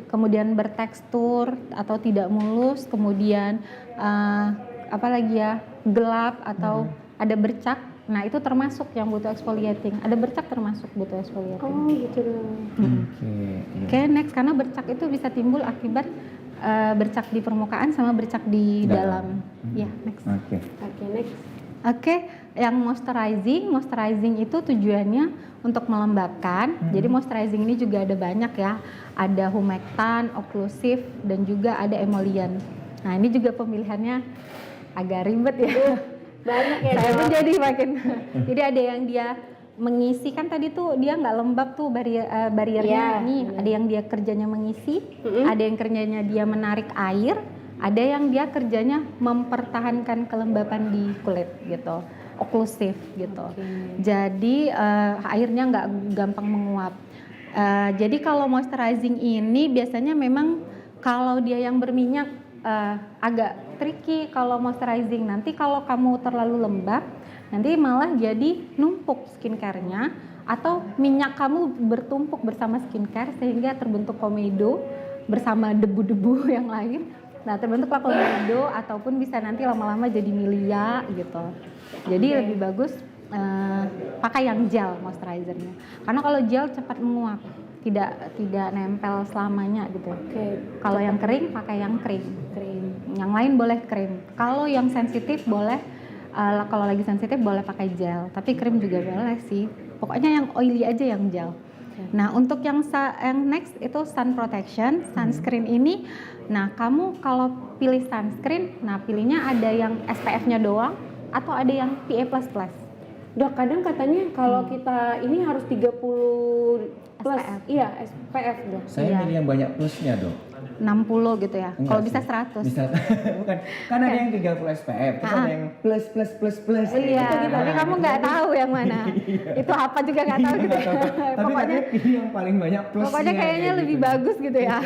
kemudian bertekstur atau tidak mulus, kemudian apalagi ya gelap atau ada bercak. Nah itu termasuk yang butuh exfoliating. Ada bercak termasuk butuh exfoliating. Oh gitu dong. Oke, next karena bercak itu bisa timbul akibat bercak di permukaan sama bercak di dalam. Ya, next. Oke. Oke, next. Oke, Yang moisturizing itu tujuannya untuk melembabkan. Jadi moisturizing ini juga ada banyak ya. Ada humectant, occlusive, dan juga ada emollient. Nah ini juga pemilihannya agak ribet ya. Banyak ya. Saya pun Dok. jadi makin. Jadi ada yang dia mengisi, kan tadi tuh dia nggak lembab tuh bariernya. Iya. Nih ada yang dia kerjanya mengisi, ada yang kerjanya dia menarik air, ada yang dia kerjanya mempertahankan kelembapan di kulit gitu, oklusif gitu. Jadi airnya nggak gampang menguap. Jadi kalau moisturizing ini biasanya memang kalau dia yang berminyak agak tricky kalau moisturizing. Nanti kalau kamu terlalu lembab, nanti malah jadi numpuk skincare-nya, atau minyak kamu bertumpuk bersama skincare sehingga terbentuk komedo bersama debu-debu yang lain. Nah terbentuklah komedo, ataupun bisa nanti lama-lama jadi milia gitu. Jadi lebih bagus pakai yang gel moisturizernya, karena kalau gel cepat menguap, tidak nempel selamanya gitu. Kalau yang kering pakai yang krim. Yang lain boleh krim. Kalau yang sensitif boleh, kalau lagi sensitif boleh pakai gel, tapi krim juga boleh sih. Pokoknya yang oily aja yang gel. Nah untuk yang next itu sun protection, sunscreen ini. Nah kamu kalau pilih sunscreen, nah pilihnya ada yang SPF-nya doang atau ada yang PA++. Dok, kadang katanya kalau kita ini harus 30 plus. SPF. Iya, SPF, Dok. Saya milih yang banyak plusnya dong. 60 gitu ya. Enggak Kalau sih. bisa 100. Bisa. Bukan. Kan ada yang 30 SPF, terus ada yang plus. Iya, tapi kamu nggak tahu yang mana. Itu apa juga nggak tahu gitu. Tapi Pokoknya katanya pilih yang paling banyak plusnya. pokoknya kayaknya kayak lebih gitu. bagus gitu ya.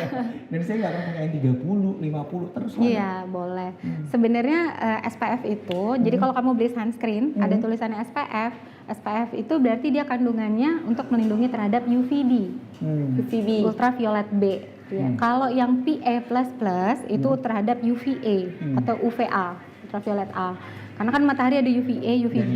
Dan saya nggak akan pakai yang 30, 50 terus. Iya, boleh. Sebenarnya SPF itu, jadi kalau kamu beli sunscreen, ada tulisannya SPF. SPF itu berarti dia kandungannya untuk melindungi terhadap UVB, UVB. ultraviolet B. Kalau yang PA++ itu terhadap UVA atau UVA, ultraviolet A. Karena kan matahari ada UVA, UVB,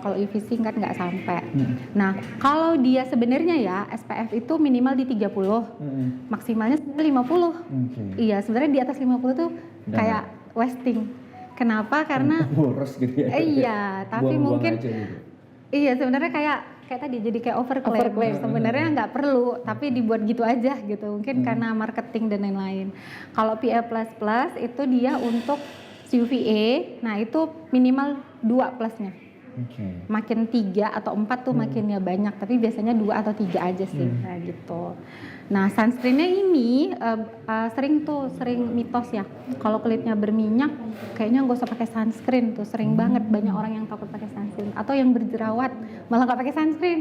kalau UVC kan nggak sampai. Nah, kalau dia sebenarnya ya SPF itu minimal di 30, maksimalnya 50. Iya, sebenarnya di atas 50 tuh kayak wasting. Kenapa? Karena boros gitu ya. iya, tapi Buang-buang mungkin aja gitu. iya sebenarnya kayak tadi jadi kayak overclaim. Sebenarnya nggak perlu, tapi dibuat gitu aja gitu. Mungkin karena marketing dan lain-lain. Kalau PA++ itu dia untuk UVA, nah itu minimal 2 plusnya. Makin 3 atau 4 tuh makin ya banyak, tapi biasanya 2 atau 3 aja sih. Nah gitu. Nah sunscreennya ini sering mitos ya. Kalau kulitnya berminyak, kayaknya nggak usah pakai sunscreen tuh. Sering banget banyak orang yang takut pakai sunscreen. Atau yang berjerawat malah nggak pakai sunscreen.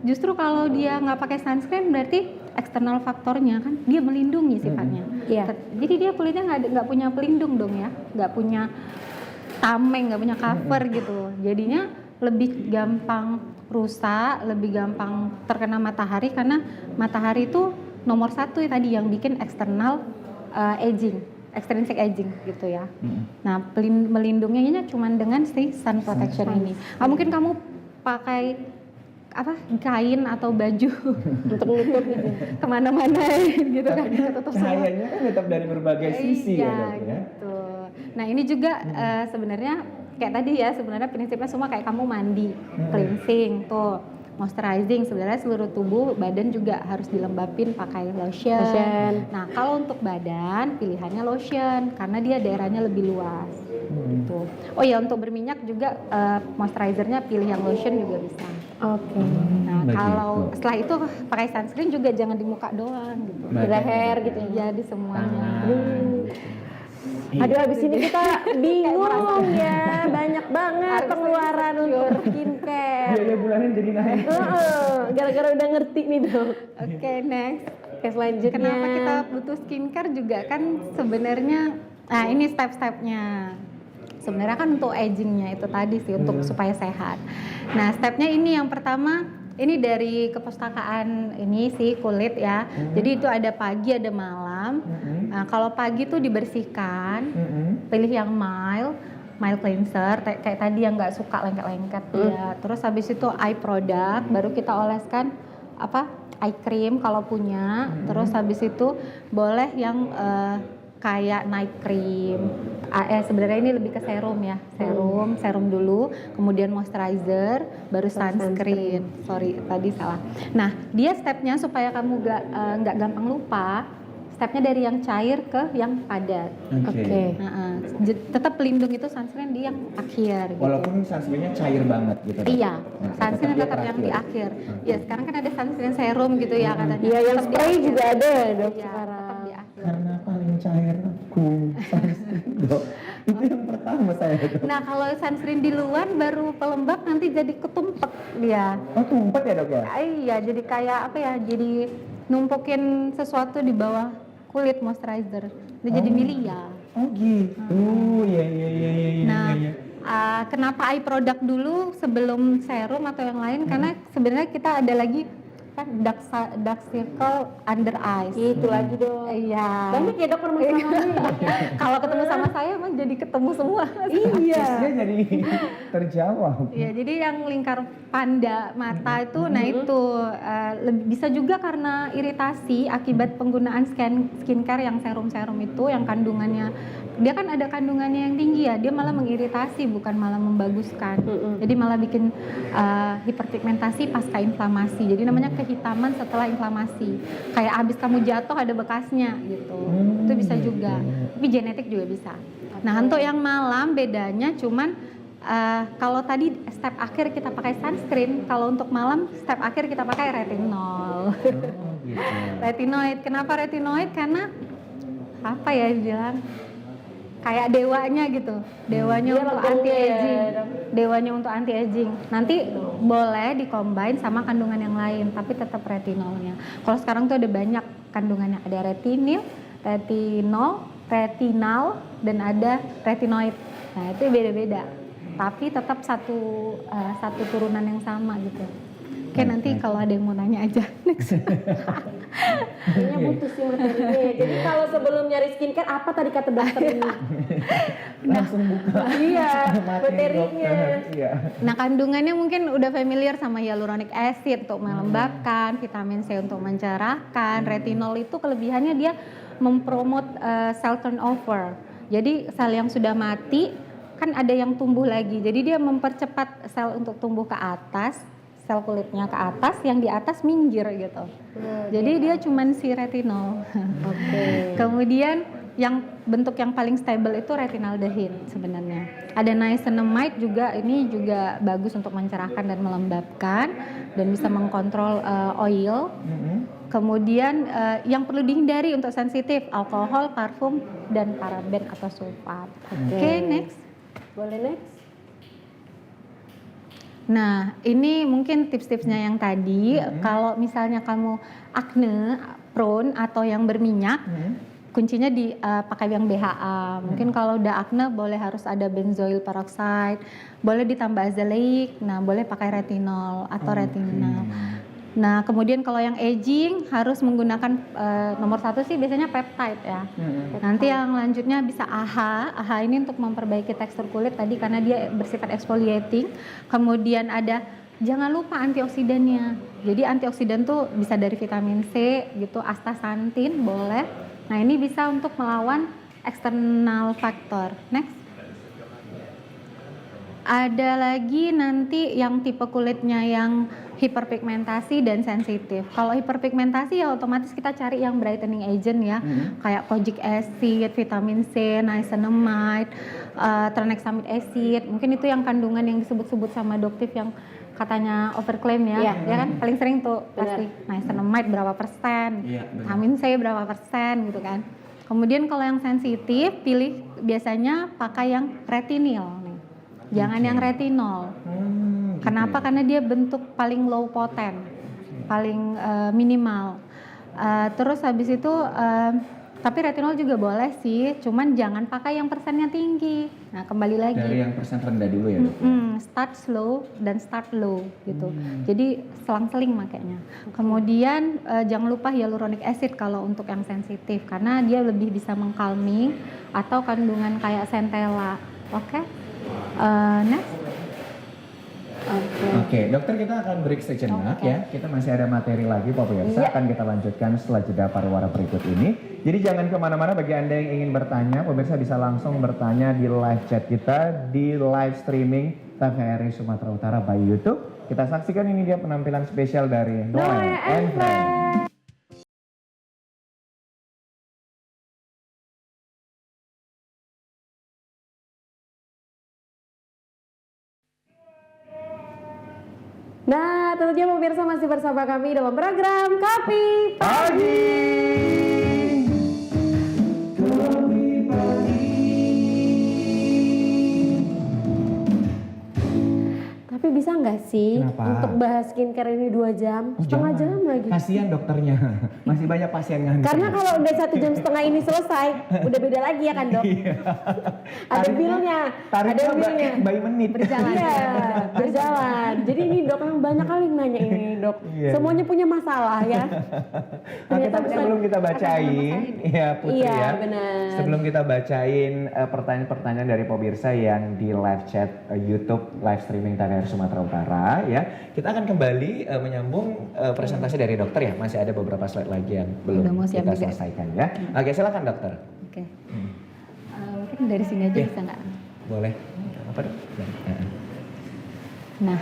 Justru kalau dia nggak pakai sunscreen berarti eksternal faktornya kan dia melindungi sifatnya. Iya. Jadi dia kulitnya nggak punya pelindung dong ya, nggak punya tameng, nggak punya cover gitu. Jadinya lebih gampang rusak, lebih gampang terkena matahari, karena matahari itu nomor 1 ya tadi yang bikin eksternal aging, extrinsic aging gitu ya. Nah melindunginya cuma dengan si sun protection ini. Mungkin kamu pakai kain atau baju Untuk nutup gitu. kemana-mana gitu kan, ketutup semua. Cahayanya kan tetap dari berbagai sisi ya, Dok, ya. Gitu. Nah ini juga sebenarnya kayak tadi ya, sebenarnya prinsipnya semua kayak kamu mandi, cleansing tuh, moisturizing, sebenarnya seluruh tubuh badan juga harus dilembabin pakai lotion. Nah kalau untuk badan pilihannya lotion karena dia daerahnya lebih luas. Gitu. Oh ya untuk berminyak juga moisturizernya pilih yang lotion juga bisa. Oke. Nah Begitu. kalau setelah itu pakai sunscreen juga jangan di muka doang gitu. Di leher gitu ya. Jadi semuanya. Aduh, abis ini kita bingung ya, banyak banget pengeluaran untuk skincare. Biaya bulanan jadi naik. Gara-gara udah ngerti nih, Dok. Oke, next. Oke, selanjutnya. Kenapa kita butuh skincare juga kan sebenarnya, nah ini step-stepnya. Sebenarnya kan untuk agingnya itu tadi sih, untuk supaya sehat. Nah stepnya ini yang pertama, ini dari kepustakaan ini sih kulit ya. Jadi itu ada pagi ada malam. Nah, kalau pagi tuh dibersihkan, pilih yang mild cleanser, kayak tadi yang nggak suka lengket-lengket ya. Terus habis itu eye product, baru kita oleskan eye cream kalau punya. Terus habis itu boleh yang kayak night cream. Sebenarnya ini lebih ke serum ya, serum dulu, kemudian moisturizer, baru sunscreen. Sorry, tadi salah. Nah, dia stepnya supaya kamu nggak gampang lupa. Stepnya dari yang cair ke yang padat. Oke. Tetap pelindung itu sunscreen di yang akhir. Gitu. Walaupun sunscreen-nya cair banget gitu. Iya, Nah, sunscreen dia tetap yang di terakhir. akhir. Ya sekarang kan ada sunscreen serum gitu ya katanya. Iya, yang Tetap di spray akhir. juga ada ya dok Iya, sekarang. tetap di akhir. Karena paling cair aku sunscreen, Dok. Itu yang pertama saya. Dok. Nah kalau sunscreen di luar baru pelembab nanti jadi ketumpek dia. Oh, tumpet ya, Dok ya? Iya, jadi kayak apa ya? Jadi numpukin sesuatu di bawah kulit moisturizer. Dia jadi milia. Oh gitu. Iya. Nah, kenapa eye product dulu sebelum serum atau yang lain? Karena sebenarnya kita ada lagi kan dark circle under eyes. Itu lagi dok. Iya. Banyak ya dok permasalahannya. Kalau ketemu sama saya emang jadi ketemu semua. Iya. Dia jadi terjawab. Iya, jadi yang lingkar panda mata itu, nah itu bisa juga karena iritasi akibat penggunaan skincare yang serum-serum itu, yang kandungannya, dia kan ada kandungannya yang tinggi ya, dia malah mengiritasi bukan malah membaguskan. Jadi malah bikin hiperpigmentasi pasca inflamasi. Jadi namanya kehitaman setelah inflamasi. Kayak abis kamu jatuh ada bekasnya gitu. Itu bisa juga. Tapi genetik juga bisa. Nah, untuk yang malam bedanya cuman kalau tadi step akhir kita pakai sunscreen, kalau untuk malam step akhir kita pakai retinol. Oh gitu. Retinoid. Kenapa retinoid? Karena apa ya bilang? Kayak dewanya gitu. Dewanya Dia untuk legongnya anti aging. ya, Dok. Dewanya untuk anti aging. Nanti boleh dikombin sama kandungan yang lain, tapi tetap retinolnya. Kalau sekarang tuh ada banyak kandungannya. Ada retinal, dan ada retinoid. Nah, itu beda-beda. Tapi tetap satu turunan yang sama gitu. Oke, nanti kalau ada yang mau nanya aja. Next. Kayaknya butuh sih materinya ya. Jadi kalau sebelum nyari skincare apa tadi kata dokter ini? Langsung buka. Iya, Materi materinya. dokter. Iya. Nah, kandungannya mungkin udah familiar sama hyaluronic acid untuk melembabkan, vitamin C untuk mencerahkan, retinol itu kelebihannya dia mempromot cell turnover. Jadi sel yang sudah mati kan ada yang tumbuh lagi. Jadi dia mempercepat sel untuk tumbuh ke atas, sel kulitnya ke atas, yang di atas minggir gitu. Jadi dia cuman si retinol. Oke. Kemudian yang bentuk yang paling stable itu retinaldehyde sebenarnya. Ada niacinamide juga, ini juga bagus untuk mencerahkan dan melembabkan dan bisa mengkontrol oil. Kemudian yang perlu dihindari untuk sensitif, alkohol, parfum, dan paraben atau sulfat. Oke, next. Boleh next? Nah, ini mungkin tips-tipsnya yang tadi. Kalau misalnya kamu acne prone atau yang berminyak, kuncinya pakai yang BHA. Mungkin kalau udah acne boleh harus ada benzoyl peroxide, boleh ditambah azelaic. Nah, boleh pakai retinol atau retinol. Nah, kemudian kalau yang aging harus menggunakan nomor 1 sih biasanya peptide ya. Nanti yang lanjutnya bisa AHA. AHA ini untuk memperbaiki tekstur kulit tadi karena dia bersifat exfoliating. Kemudian ada, jangan lupa antioksidannya. Jadi antioksidan tuh bisa dari vitamin C gitu, astaxanthin boleh. Nah, ini bisa untuk melawan external factor. Next. Ada lagi nanti yang tipe kulitnya yang hiperpigmentasi dan sensitif. Kalau hiperpigmentasi ya otomatis kita cari yang brightening agent ya, kayak kojic acid, vitamin C, niacinamide, tranexamic acid. Mungkin itu yang kandungan yang disebut-sebut sama dokter yang katanya overclaim ya, ya kan paling sering tuh pasti niacinamide berapa persen, vitamin C berapa persen gitu kan. Kemudian kalau yang sensitif pilih biasanya pakai yang retinil nih. Jangan yang retinol. Kenapa? Karena dia bentuk paling low potent, paling minimal. Terus habis itu, tapi retinol juga boleh sih, cuman jangan pakai yang persennya tinggi. Nah, kembali lagi. Dari yang persen rendah dulu ya, Dok? Start slow dan start low gitu. Jadi selang-seling makanya. Kemudian jangan lupa hyaluronic acid kalau untuk yang sensitif, karena dia lebih bisa mengkalming atau kandungan kayak centella. Oke? Next. Oke. Oke, dokter kita akan break sejenak ya. Kita masih ada materi lagi Pak pemirsa, akan kita lanjutkan setelah jeda pariwara berikut ini. Jadi jangan kemana-mana, bagi Anda yang ingin bertanya, pemirsa bisa langsung bertanya di live chat kita di live streaming TVRI Sumatera Utara by YouTube. Kita saksikan ini dia penampilan spesial dari Noel and Friends. Nah, tentunya pemirsa masih bersama kami dalam program Kopi Pagi. Tapi bisa nggak sih Kenapa? untuk bahas skincare ini 2 jam? Setengah Jangan. jam lagi. Kasihan dokternya, masih banyak pasien ngantri. Karena kalau udah 1 jam setengah ini selesai, udah beda lagi ya kan dok? Ada bilnya, ada Tarifnya bilnya. by menit. Berjalan. Iya, berjalan. Jadi ini dok yang banyak kali nanya ini dok. Iya. Semuanya punya masalah ya. Oke, tapi sebelum kita bacain, ya Putri Iya, ya. benar. Sebelum kita bacain pertanyaan-pertanyaan dari pemirsa yang di live chat YouTube live streaming TVRI Sumatera Utara ya, kita akan kembali menyambung presentasi dari dokter ya. Masih ada beberapa slide lagi yang belum Udah mau siap kita juga. selesaikan ya. Oke, silakan dokter. Oke. Mungkin dari sini aja Iya. bisa nggak? Boleh. Apa dok? Nah,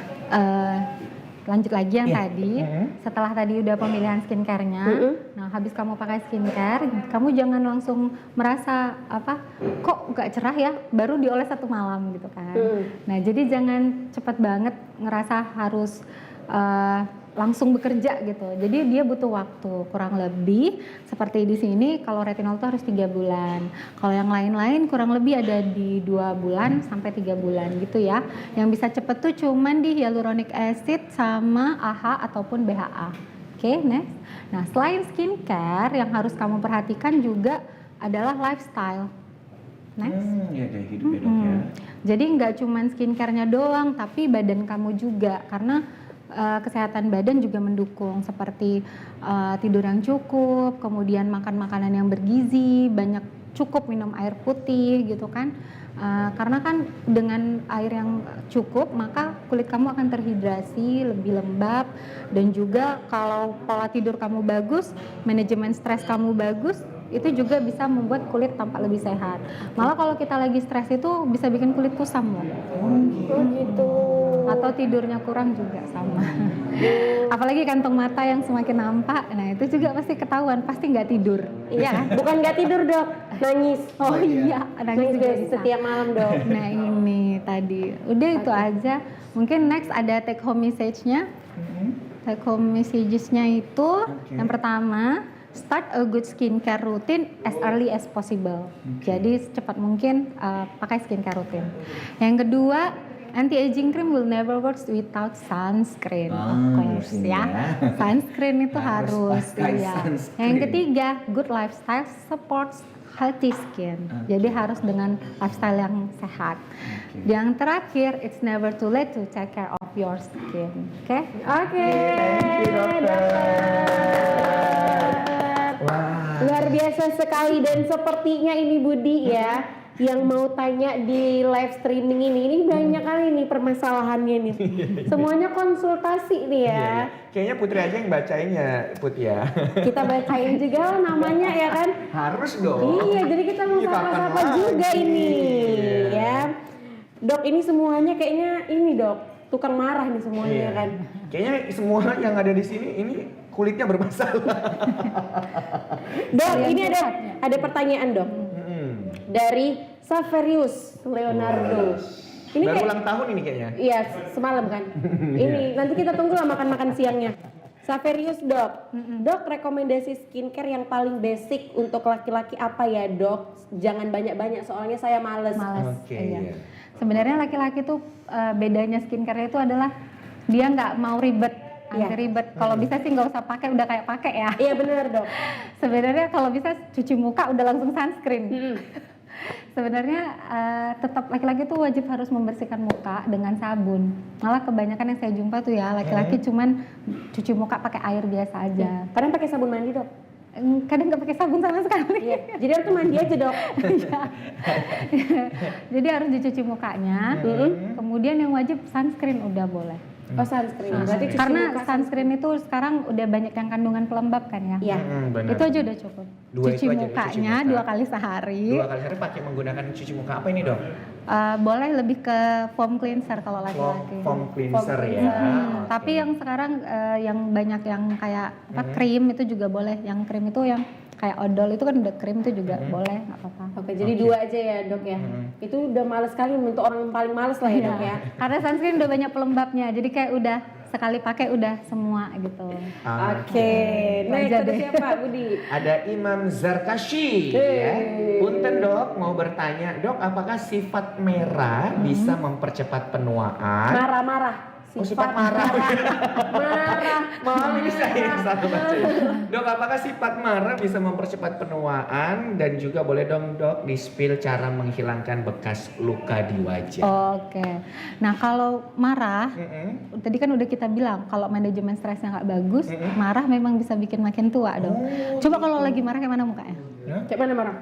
lanjut lagi yang Iya. tadi. Mhm. Setelah tadi udah pemilihan skincare-nya, nah habis kamu pakai skincare, kamu jangan langsung merasa kok nggak cerah ya, baru dioles 1 malam gitu kan. Nah, jadi jangan cepat banget ngerasa harus langsung bekerja gitu. Jadi dia butuh waktu, kurang lebih seperti di sini kalau retinol itu harus 3 bulan. Kalau yang lain-lain kurang lebih ada di 2 bulan sampai 3 bulan gitu ya. Yang bisa cepet tuh cuman di hyaluronic acid sama AHA ataupun BHA. Oke, next. Nah, selain skincare yang harus kamu perhatikan juga adalah lifestyle. Next. Ya gaya hidup ya dok ya. Jadi nggak cuman skincare-nya doang, tapi badan kamu juga, karena kesehatan badan juga mendukung seperti tidur yang cukup, kemudian makan makanan yang bergizi, banyak cukup minum air putih gitu kan. Karena kan dengan air yang cukup maka kulit kamu akan terhidrasi, lebih lembab, dan juga kalau pola tidur kamu bagus, manajemen stres kamu bagus, itu juga bisa membuat kulit tampak lebih sehat. Malah kalau kita lagi stres itu bisa bikin kulit kusam loh. Gitu. Atau tidurnya kurang juga sama. Apalagi kantong mata yang semakin nampak, nah itu juga pasti ketahuan, pasti nggak tidur. Iya kan? Bukan nggak tidur dok, nangis. Oh iya, Nangis juga bisa. setiap malam dok. Nah ini tadi, udah itu aja. Mungkin next ada take home message-nya. Take home messages-nya itu yang pertama, start a good skincare routine as early as possible. Jadi secepat mungkin pakai skincare rutin. Yang kedua, anti-aging cream will never work without sunscreen. Of course ya. Sunscreen itu harus. pakai Iya. sunscreen. Yang ketiga, good lifestyle supports healthy skin. Jadi harus dengan lifestyle yang sehat. Yang terakhir, it's never too late to take care of your skin. Oke? Oke. Thank you dokter. Wah. Luar biasa sekali, dan sepertinya ini Budi ya yang mau tanya di live streaming ini banyak kali nih permasalahannya nih. Semuanya konsultasi nih ya. Kayaknya Putri aja yang bacain ya Put ya. Kita bacain juga lah namanya ya kan. Harus dong. Iya, jadi kita mau Iya, kapan sapa-sapa lagi? juga ini Iya. ya. Dok, ini semuanya kayaknya ini dok, tukang marah nih semuanya Iya. kan. Kayaknya semua yang ada di sini ini kulitnya bermasalah. Dok, ini ada pertanyaan dok. Dari Saverius Leonardo. Ini Baru kayak, ulang tahun ini kayaknya. iya semalam kan. Ini nanti kita tunggu lah makan-makan siangnya. Saverius dok, dok rekomendasi skincare yang paling basic untuk laki-laki apa ya dok? Jangan banyak-banyak soalnya saya males. Oke, iya. Sebenarnya laki-laki tuh bedanya skincare itu adalah dia nggak mau ribet, Iya. anti ribet. Kalau bisa sih nggak usah pakai, udah kayak pakai ya. Iya benar dok. Sebenarnya kalau bisa cuci muka udah langsung sunscreen. Sebenarnya tetap laki-laki tuh wajib harus membersihkan muka dengan sabun. Malah kebanyakan yang saya jumpa tuh ya laki-laki cuman cuci muka pakai air biasa aja. Kadang pakai sabun mandi dok. Kadang nggak pakai sabun sama sekali. Iya. Jadi harus mandi aja dok. Iya. Jadi harus dicuci mukanya. Kemudian yang wajib sunscreen udah boleh. Oh sunscreen. Berarti cuci Karena muka sunscreen itu sekarang udah banyak yang kandungan pelembab kan ya. Iya. Benar. Itu aja udah cukup. Dua Cuci itu aja, mukanya cuci muka. 2 kali sehari. 2 kali sehari pakai menggunakan cuci muka apa ini dok? Boleh lebih ke foam cleanser kalau laki-laki. Foam cleanser ya. Oke. Tapi yang sekarang yang banyak yang kayak krim itu juga boleh. Yang krim itu yang kayak odol itu kan udah krim itu juga boleh, nggak apa-apa. Oke, jadi 2 aja ya dok ya. Itu udah males sekali untuk orang yang paling males lah ya dok ya. Karena sunscreen udah banyak pelembabnya, jadi kayak udah sekali pakai udah semua gitu. Oke, nah Aja itu deh. siapa Budi? Ada Imam Zarkashi ya. Punten dok, mau bertanya dok, apakah sifat merah bisa mempercepat penuaan? Marah-marah. Oh, sifat marah. Marah. Maaf ini saya yang salah baca. Dok, apakah sifat marah bisa mempercepat penuaan dan juga boleh dong dok di-spill cara menghilangkan bekas luka di wajah. Oke, nah kalau marah, tadi kan udah kita bilang kalau manajemen stresnya nggak bagus, marah memang bisa bikin makin tua dong. Coba kalau lagi marah kayak mana mukanya? Kayak mana marah?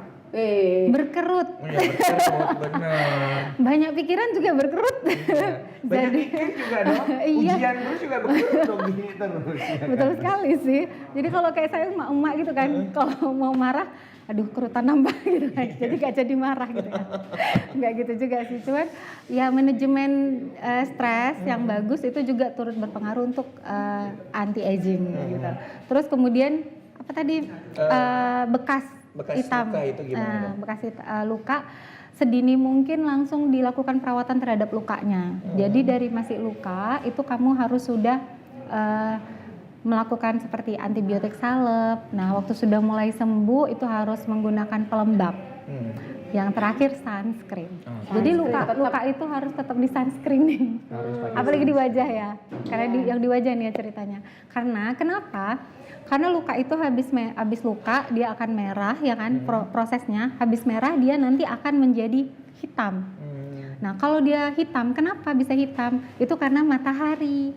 Berkerut. Oh ya betul, benar. Banyak pikiran juga berkerut. Banyak Jadi pikir juga dong. Iya. Ujian terus juga begitu dong gini terus. Ya kan? betul sekali sih. Jadi kalau kayak saya emak-emak gitu kan, kalau mau marah, aduh kerutan nambah gitu kan. Jadi gak jadi marah gitu kan. Nggak gitu juga sih. Cuman ya manajemen stres yang bagus itu juga turut berpengaruh untuk anti aging gitu. Terus kemudian apa tadi bekas hitam, luka itu gimana? Dok? bekas luka sedini mungkin langsung dilakukan perawatan terhadap lukanya. Jadi dari masih luka itu kamu harus sudah melakukan seperti antibiotik salep. Nah waktu sudah mulai sembuh itu harus menggunakan pelembab. Yang terakhir sunscreen. Jadi luka itu harus tetap di sunscreening. Apalagi di wajah ya. Karena yang di wajah nih ya ceritanya. Karena kenapa? Karena luka itu habis luka dia akan merah ya kan prosesnya. Habis merah dia nanti akan menjadi hitam. Nah kalau dia hitam, kenapa bisa hitam? Itu karena matahari.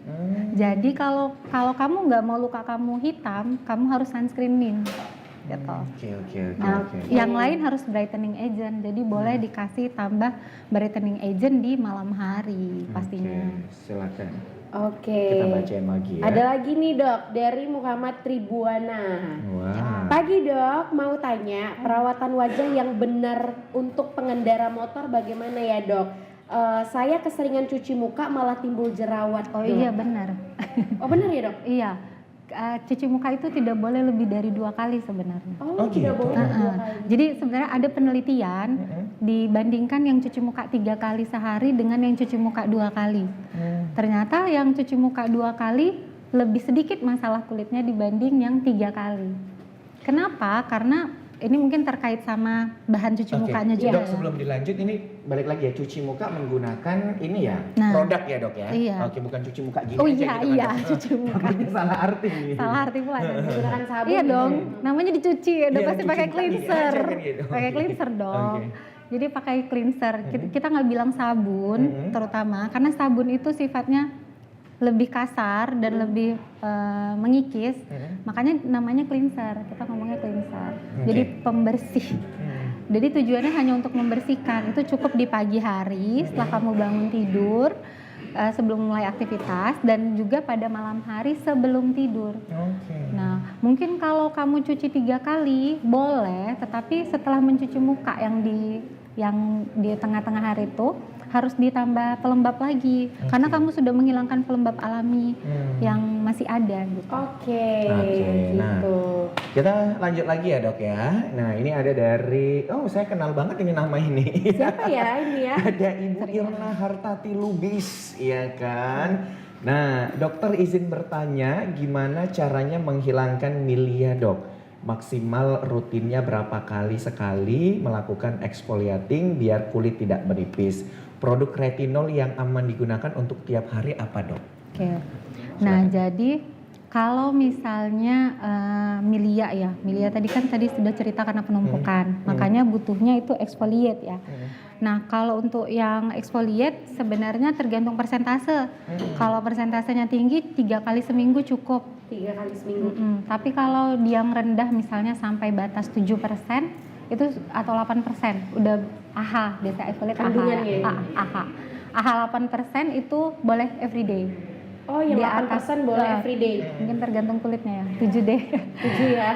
Jadi kalau kamu nggak mau luka kamu hitam, kamu harus sunscreening. Gitu. Oke. Nah, yang lain harus brightening agent. Jadi boleh dikasih tambah brightening agent di malam hari pastinya. Oke, silakan. Oke. Kita bacain lagi ya. Ada lagi nih dok dari Muhammad Tribuana. Wah. Pagi dok, mau tanya perawatan wajah yang benar untuk pengendara motor bagaimana ya dok? Saya keseringan cuci muka malah timbul jerawat. Oh dok. iya benar. Oh benar ya dok? Iya. Cuci muka itu tidak boleh lebih dari 2 kali sebenarnya. Oh, gitu. tidak boleh 2 kali. Jadi sebenarnya ada penelitian dibandingkan yang cuci muka 3 kali sehari dengan yang cuci muka 2 kali. Ternyata yang cuci muka 2 kali lebih sedikit masalah kulitnya dibanding yang 3 kali. Kenapa? Karena ini mungkin terkait sama bahan cuci mukanya juga. Dok, sebelum dilanjut ini balik lagi ya, cuci muka menggunakan ini ya, Nah, produk ya dok ya? iya. Oke, bukan cuci muka gini Oh aja iya, gitu iya, kan, Dok? cuci muka. Namanya salah arti. Salah arti pula. Menggunakan sabun. Iya dong, namanya dicuci, udah Iya, pasti cuci pakai muka gini cleanser. aja kan gitu. Pakai cleanser dong. Oke. Jadi pakai cleanser. Kita nggak bilang sabun terutama karena sabun itu sifatnya lebih kasar dan lebih mengikis. Makanya namanya cleanser. Kita ngomongnya cleanser. Jadi pembersih. Jadi tujuannya hanya untuk membersihkan. Itu cukup di pagi hari setelah kamu bangun tidur, sebelum mulai aktivitas, dan juga pada malam hari sebelum tidur. Nah, mungkin kalau kamu cuci 3 kali boleh, tetapi setelah mencuci muka yang di tengah-tengah hari itu harus ditambah pelembab lagi, karena kamu sudah menghilangkan pelembab alami yang masih ada gitu. Oke, Nah, gitu. kita lanjut lagi ya dok ya. Nah ini ada dari, saya kenal banget ini nama ini. Siapa ya ini ya? Ada Ibu Irna Hartati Lubis, ya kan? Nah, dokter izin bertanya gimana caranya menghilangkan milia dok? Maksimal rutinnya berapa kali sekali melakukan exfoliating biar kulit tidak menipis? Produk retinol yang aman digunakan untuk tiap hari apa dok? Oke. Nah, jadi kalau misalnya milia ya, milia tadi sudah cerita karena penumpukan, makanya butuhnya itu exfoliate ya. Nah, kalau untuk yang exfoliate sebenarnya tergantung persentase. Kalau persentasenya tinggi 3 kali seminggu cukup. 3 kali seminggu. Tapi kalau yang rendah misalnya sampai batas 7% itu atau 8% udah AHA, biasa exfoliate AHA. Kandungannya ya? AHA 8% itu boleh everyday. Oh, yang Di 8% boleh ya, everyday. mungkin tergantung kulitnya ya, 7 deh. 7 ya.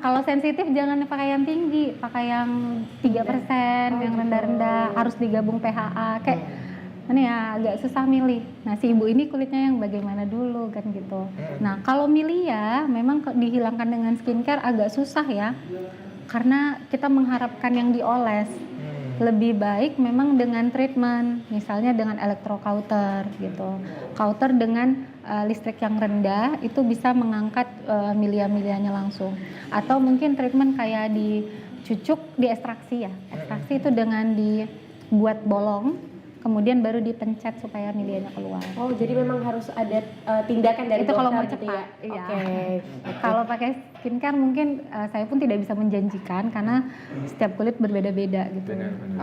Kalau sensitif jangan pakai yang tinggi, pakai yang 3%, yang rendah-rendah, harus digabung PHA. Kayak ini ya agak susah milih. Nah, si ibu ini kulitnya yang bagaimana dulu kan gitu. Nah, kalau Milia memang dihilangkan dengan skincare agak susah ya. Karena kita mengharapkan yang dioles. Lebih baik memang dengan treatment, misalnya dengan electrocauter gitu. Kauter dengan listrik yang rendah itu bisa mengangkat milia-milianya langsung. Atau mungkin treatment kayak dicucuk, diekstraksi ya. Ekstraksi itu dengan dibuat bolong, kemudian baru dipencet supaya milianya keluar. Oh, jadi memang harus ada tindakan dari Itu kalau mau dokter gitu cepat. ya? Iya. Oke. Kalau pakai skincare mungkin saya pun tidak bisa menjanjikan karena setiap kulit berbeda-beda gitu.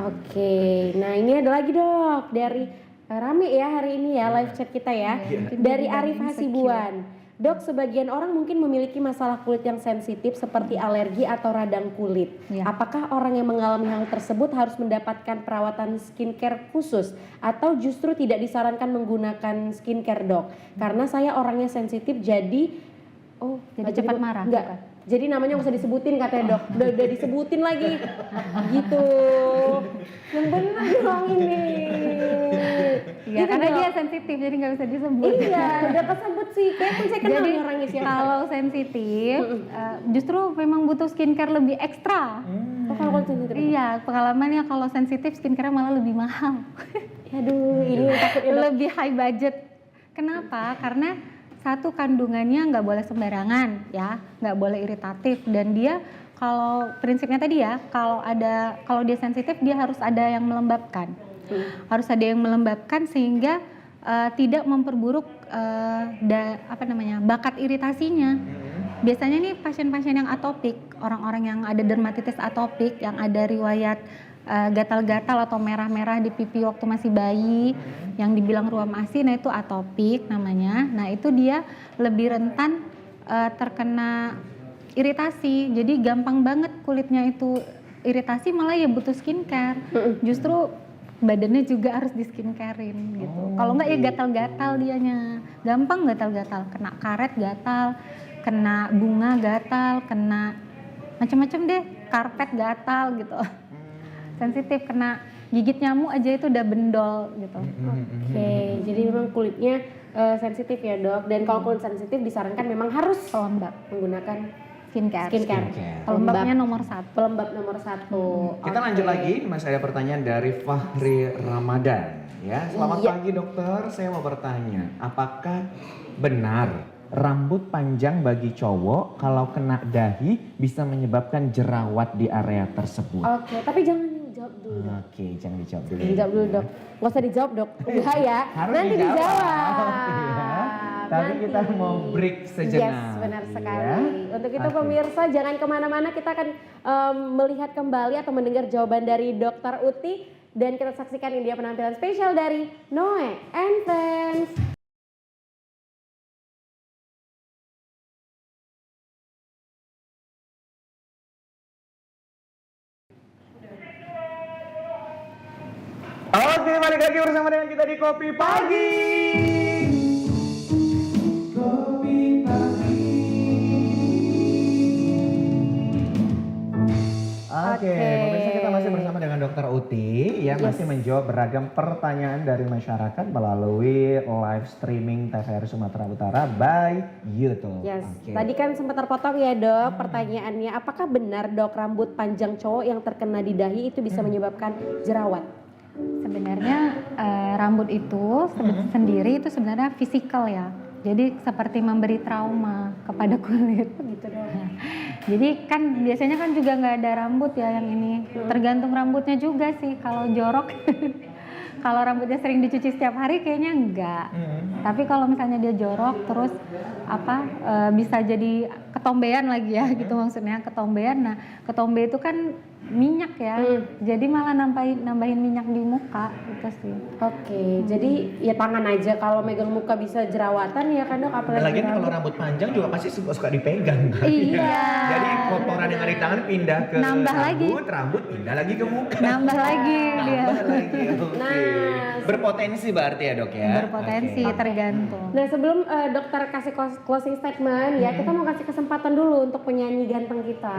Oke, nah ini ada lagi dok dari rame ya hari ini ya live chat kita ya dari Arif Hasibuan. Dok, sebagian orang mungkin memiliki masalah kulit yang sensitif seperti alergi atau radang kulit. Ya. Apakah orang yang mengalami hal tersebut harus mendapatkan perawatan skincare khusus atau justru tidak disarankan menggunakan skincare dok? Karena saya orangnya sensitif jadi Cepat marah, Enggak. bukan? Jadi namanya nggak usah disebutin katanya dok. Udah disebutin lagi. Gitu. Yang benar dong ini. Iya, Gitu, karena Dok. dia sensitif jadi nggak bisa disebut. Iya, udah kesebut sih. Kayak pun saya kenal Jadi nih orangnya siapa. kalau sensitif justru memang butuh skincare lebih ekstra. Oh, kalau sensitif. Iya, pengalamannya kalau sensitif skincare malah lebih mahal. Aduh, ini takutnya dok. Lebih high budget. Kenapa? Karena satu, kandungannya nggak boleh sembarangan ya, nggak boleh iritatif, dan dia kalau prinsipnya tadi ya, kalau dia sensitif dia harus ada yang melembabkan. Harus ada yang melembabkan sehingga tidak memperburuk bakat iritasinya. Biasanya nih pasien-pasien yang atopik, orang-orang yang ada dermatitis atopik, yang ada riwayat gatal-gatal atau merah-merah di pipi waktu masih bayi, yang dibilang ruam ASI, nah itu atopik namanya. Nah itu dia lebih rentan terkena iritasi, jadi gampang banget kulitnya itu iritasi, malah ya butuh skincare. Justru badannya juga harus di skincarein gitu. Kalau enggak ya gatal-gatal dianya, gampang gatal-gatal, kena karet gatal, kena bunga gatal, kena macam-macam deh, karpet gatal gitu. Sensitif, kena gigit nyamuk aja itu udah bendol gitu. Oke, jadi memang kulitnya sensitif ya dok. Dan kalau kulit sensitif disarankan memang harus Pelembab, menggunakan skincare. Skincare. Pelembabnya nomor 1. pelembab nomor 1. Kita lanjut lagi, masih ada pertanyaan dari Fahri Ramadan. Ya, selamat Iya. pagi dokter. Saya mau bertanya, apakah benar rambut panjang bagi cowok kalau kena dahi bisa menyebabkan jerawat di area tersebut? Oke, tapi jangan jawab dulu. Oke, jangan dijawab dulu. Dijawab dulu dok. Nggak usah dijawab dok. Bahaya. Harus Nanti dijawab. Iya. Tapi Nanti. kita mau break sejenak. Yes, benar sekali. Ya. Untuk itu Oke. pemirsa jangan kemana-mana, kita akan melihat kembali atau mendengar jawaban dari Dr. Uti. Dan kita saksikan ini dia penampilan spesial dari Noe and Friends. Oke, balik lagi bersama dengan kita di Kopi Pagi. Kopi Pagi. Oke, pemirsa, kita masih bersama dengan Dr. Uti yang masih menjawab beragam pertanyaan dari masyarakat melalui live streaming TVRI Sumatera Utara by YouTube. Yes, Oke. tadi kan sempat terpotong ya dok pertanyaannya. Apakah benar dok rambut panjang cowok yang terkena di dahi itu bisa menyebabkan jerawat? Sebenarnya rambut itu sendiri itu sebenarnya fisikal ya. Jadi seperti memberi trauma kepada kulit gitu dong. Jadi kan biasanya kan juga nggak ada rambut ya yang ini. Tergantung rambutnya juga sih. Kalau jorok, kalau rambutnya sering dicuci setiap hari kayaknya enggak. Tapi kalau misalnya dia jorok terus bisa jadi ketombean lagi ya gitu maksudnya, ketombean. Nah ketombe itu kan minyak ya. Jadi malah nambahin minyak di muka gitu sih. Oke, jadi ya tangan aja kalau megang muka bisa jerawatan ya kan dok, apalagi Lagian kalau rambut panjang juga pasti suka dipegang. kan? Iya. Jadi kotoran yang ada di tangan pindah ke Nambah lagi. rambut pindah lagi ke muka. Nambah lagi dia. Nambah lagi. Oke. Nah, Berpotensi berarti ya dok ya. Berpotensi Oke. tergantung. Nah sebelum dokter kasih closing statement ya, kita mau kasih kesempatan dulu untuk penyanyi ganteng kita.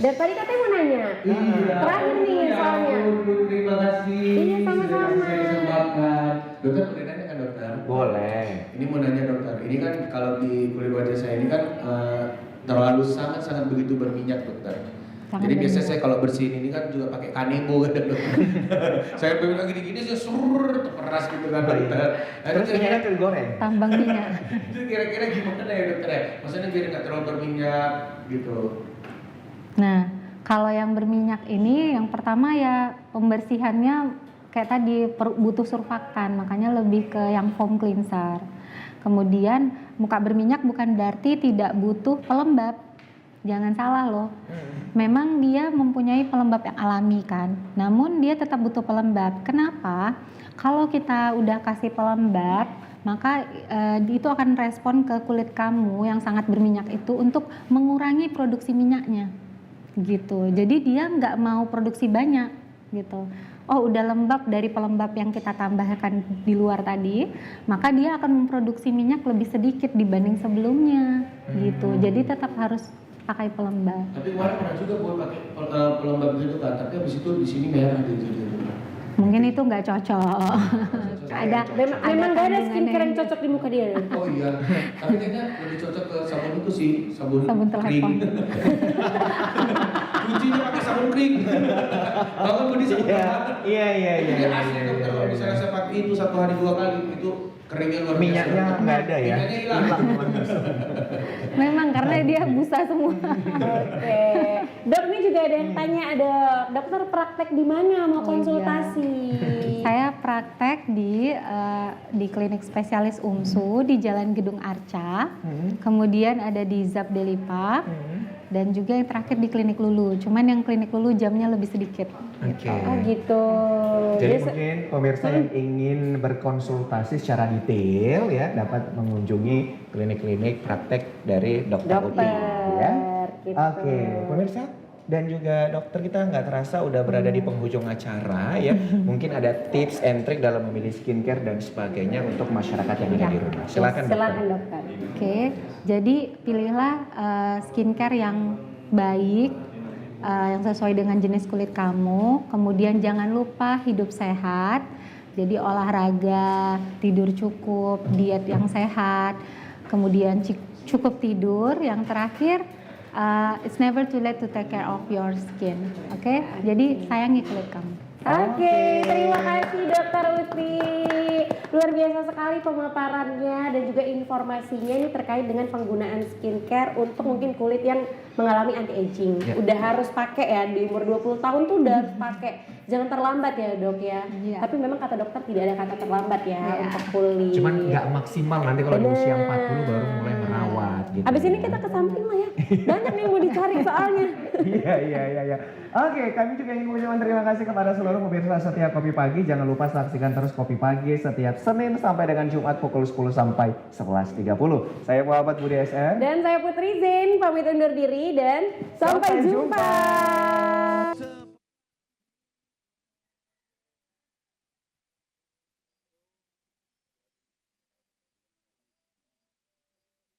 Dan tadi katanya mau nanya, terakhir nih soalnya. Terima kasih. Iya, sama-sama. Saya kesempatan. Dokter boleh nanya kan dokter? Boleh. Ini mau nanya dokter. Ini kan kalau di kulit wajah saya ini kan terlalu sangat begitu berminyak dokter. Sangat Jadi biasanya berminyak. saya kalau bersihin ini kan juga pakai kanebo kan dokter. Saya bilang gini-gini saya peras gitu kan dokter. Nah, Terus itu minyaknya digoreng. Tambang minyak. itu kira-kira gimana ya dokter ya? Maksudnya biar nggak terlalu berminyak gitu. Nah, kalau yang berminyak ini yang pertama ya pembersihannya kayak tadi butuh surfaktan, makanya lebih ke yang foam cleanser. Kemudian muka berminyak bukan berarti tidak butuh pelembab. Jangan salah loh. Memang dia mempunyai pelembab yang alami kan. Namun dia tetap butuh pelembab. Kenapa? Kalau kita udah kasih pelembab, maka itu akan respon ke kulit kamu yang sangat berminyak itu untuk mengurangi produksi minyaknya. Gitu. Jadi dia nggak mau produksi banyak gitu. Oh udah lembab dari pelembab yang kita tambahkan di luar tadi, maka dia akan memproduksi minyak lebih sedikit dibanding sebelumnya gitu. Jadi tetap harus pakai pelembab. Tapi kemarin pernah juga gue pakai pelembab gitu kan, tapi habis itu di sini merah gitu. Mungkin itu nggak cocok. ada Memang gak ada kandungannya. skincare yang cocok di muka dia. Oh iya, tapi kayaknya lebih cocok ke sabun itu sih, sabun Sabun kering. Cucinya pakai sabun kering. Bahkan beli sabun tangan. Iya. Jadi asli dokter kalau misalnya saya pakai itu 1 hari 2 kali itu keringnya luar biasa. Minyaknya nggak ada ya? Minyaknya hilang. Memang karena dia busa semua. Oke, dok ini juga ada yang tanya, ada dokter praktek di mana mau Oh, konsultasi? Saya praktek di klinik spesialis UMSU di Jalan Gedung Arca. Kemudian ada di Zap Delipa. Dan juga yang terakhir di klinik Lulu. Cuman yang klinik Lulu jamnya lebih sedikit. Oke. Oh gitu. Jadi Jadi mungkin pemirsa yang ingin berkonsultasi secara detail ya dapat mengunjungi Klinik-klinik praktek dari dokter Uti. dokter, ya. gitu. Oke, Pemirsa dan juga dokter, kita nggak terasa udah berada di penghujung acara ya. Mungkin ada tips and trick dalam memilih skincare dan sebagainya untuk masyarakat yang ada di rumah. Silakan dokter. Silakan dokter. Oke, jadi pilihlah skincare yang baik, yang sesuai dengan jenis kulit kamu. Kemudian jangan lupa hidup sehat, jadi olahraga, tidur cukup, diet yang sehat, kemudian cukup tidur. Yang terakhir, it's never too late to take care of your skin. Oke, jadi sayangi kulit kamu. Oke, terima kasih Dokter Uti. Luar biasa sekali pemaparannya dan juga informasinya ini terkait dengan penggunaan skincare untuk mungkin kulit yang mengalami anti aging. Ya. Udah harus pakai ya, di umur 20 tahun tuh udah harus pakai. Jangan terlambat ya dok ya. Iya. Tapi memang kata dokter tidak ada kata terlambat ya Iya. untuk kulit. Cuman nggak maksimal nanti kalau di usia Bener. 40 baru mulai merawat gitu. Abis ini kita ke samping lah ya. Banyak nih yang mau dicari soalnya. Iya. Oke, kami juga ingin mengucapkan terima kasih kepada seluruh pemirsa setiap Kopi Pagi. Jangan lupa saksikan terus Kopi Pagi setiap Senin sampai dengan Jumat pukul 10 sampai 11.30. Saya Muhammad Budi SR. Dan saya Putri Zain pamit undur diri dan sampai jumpa.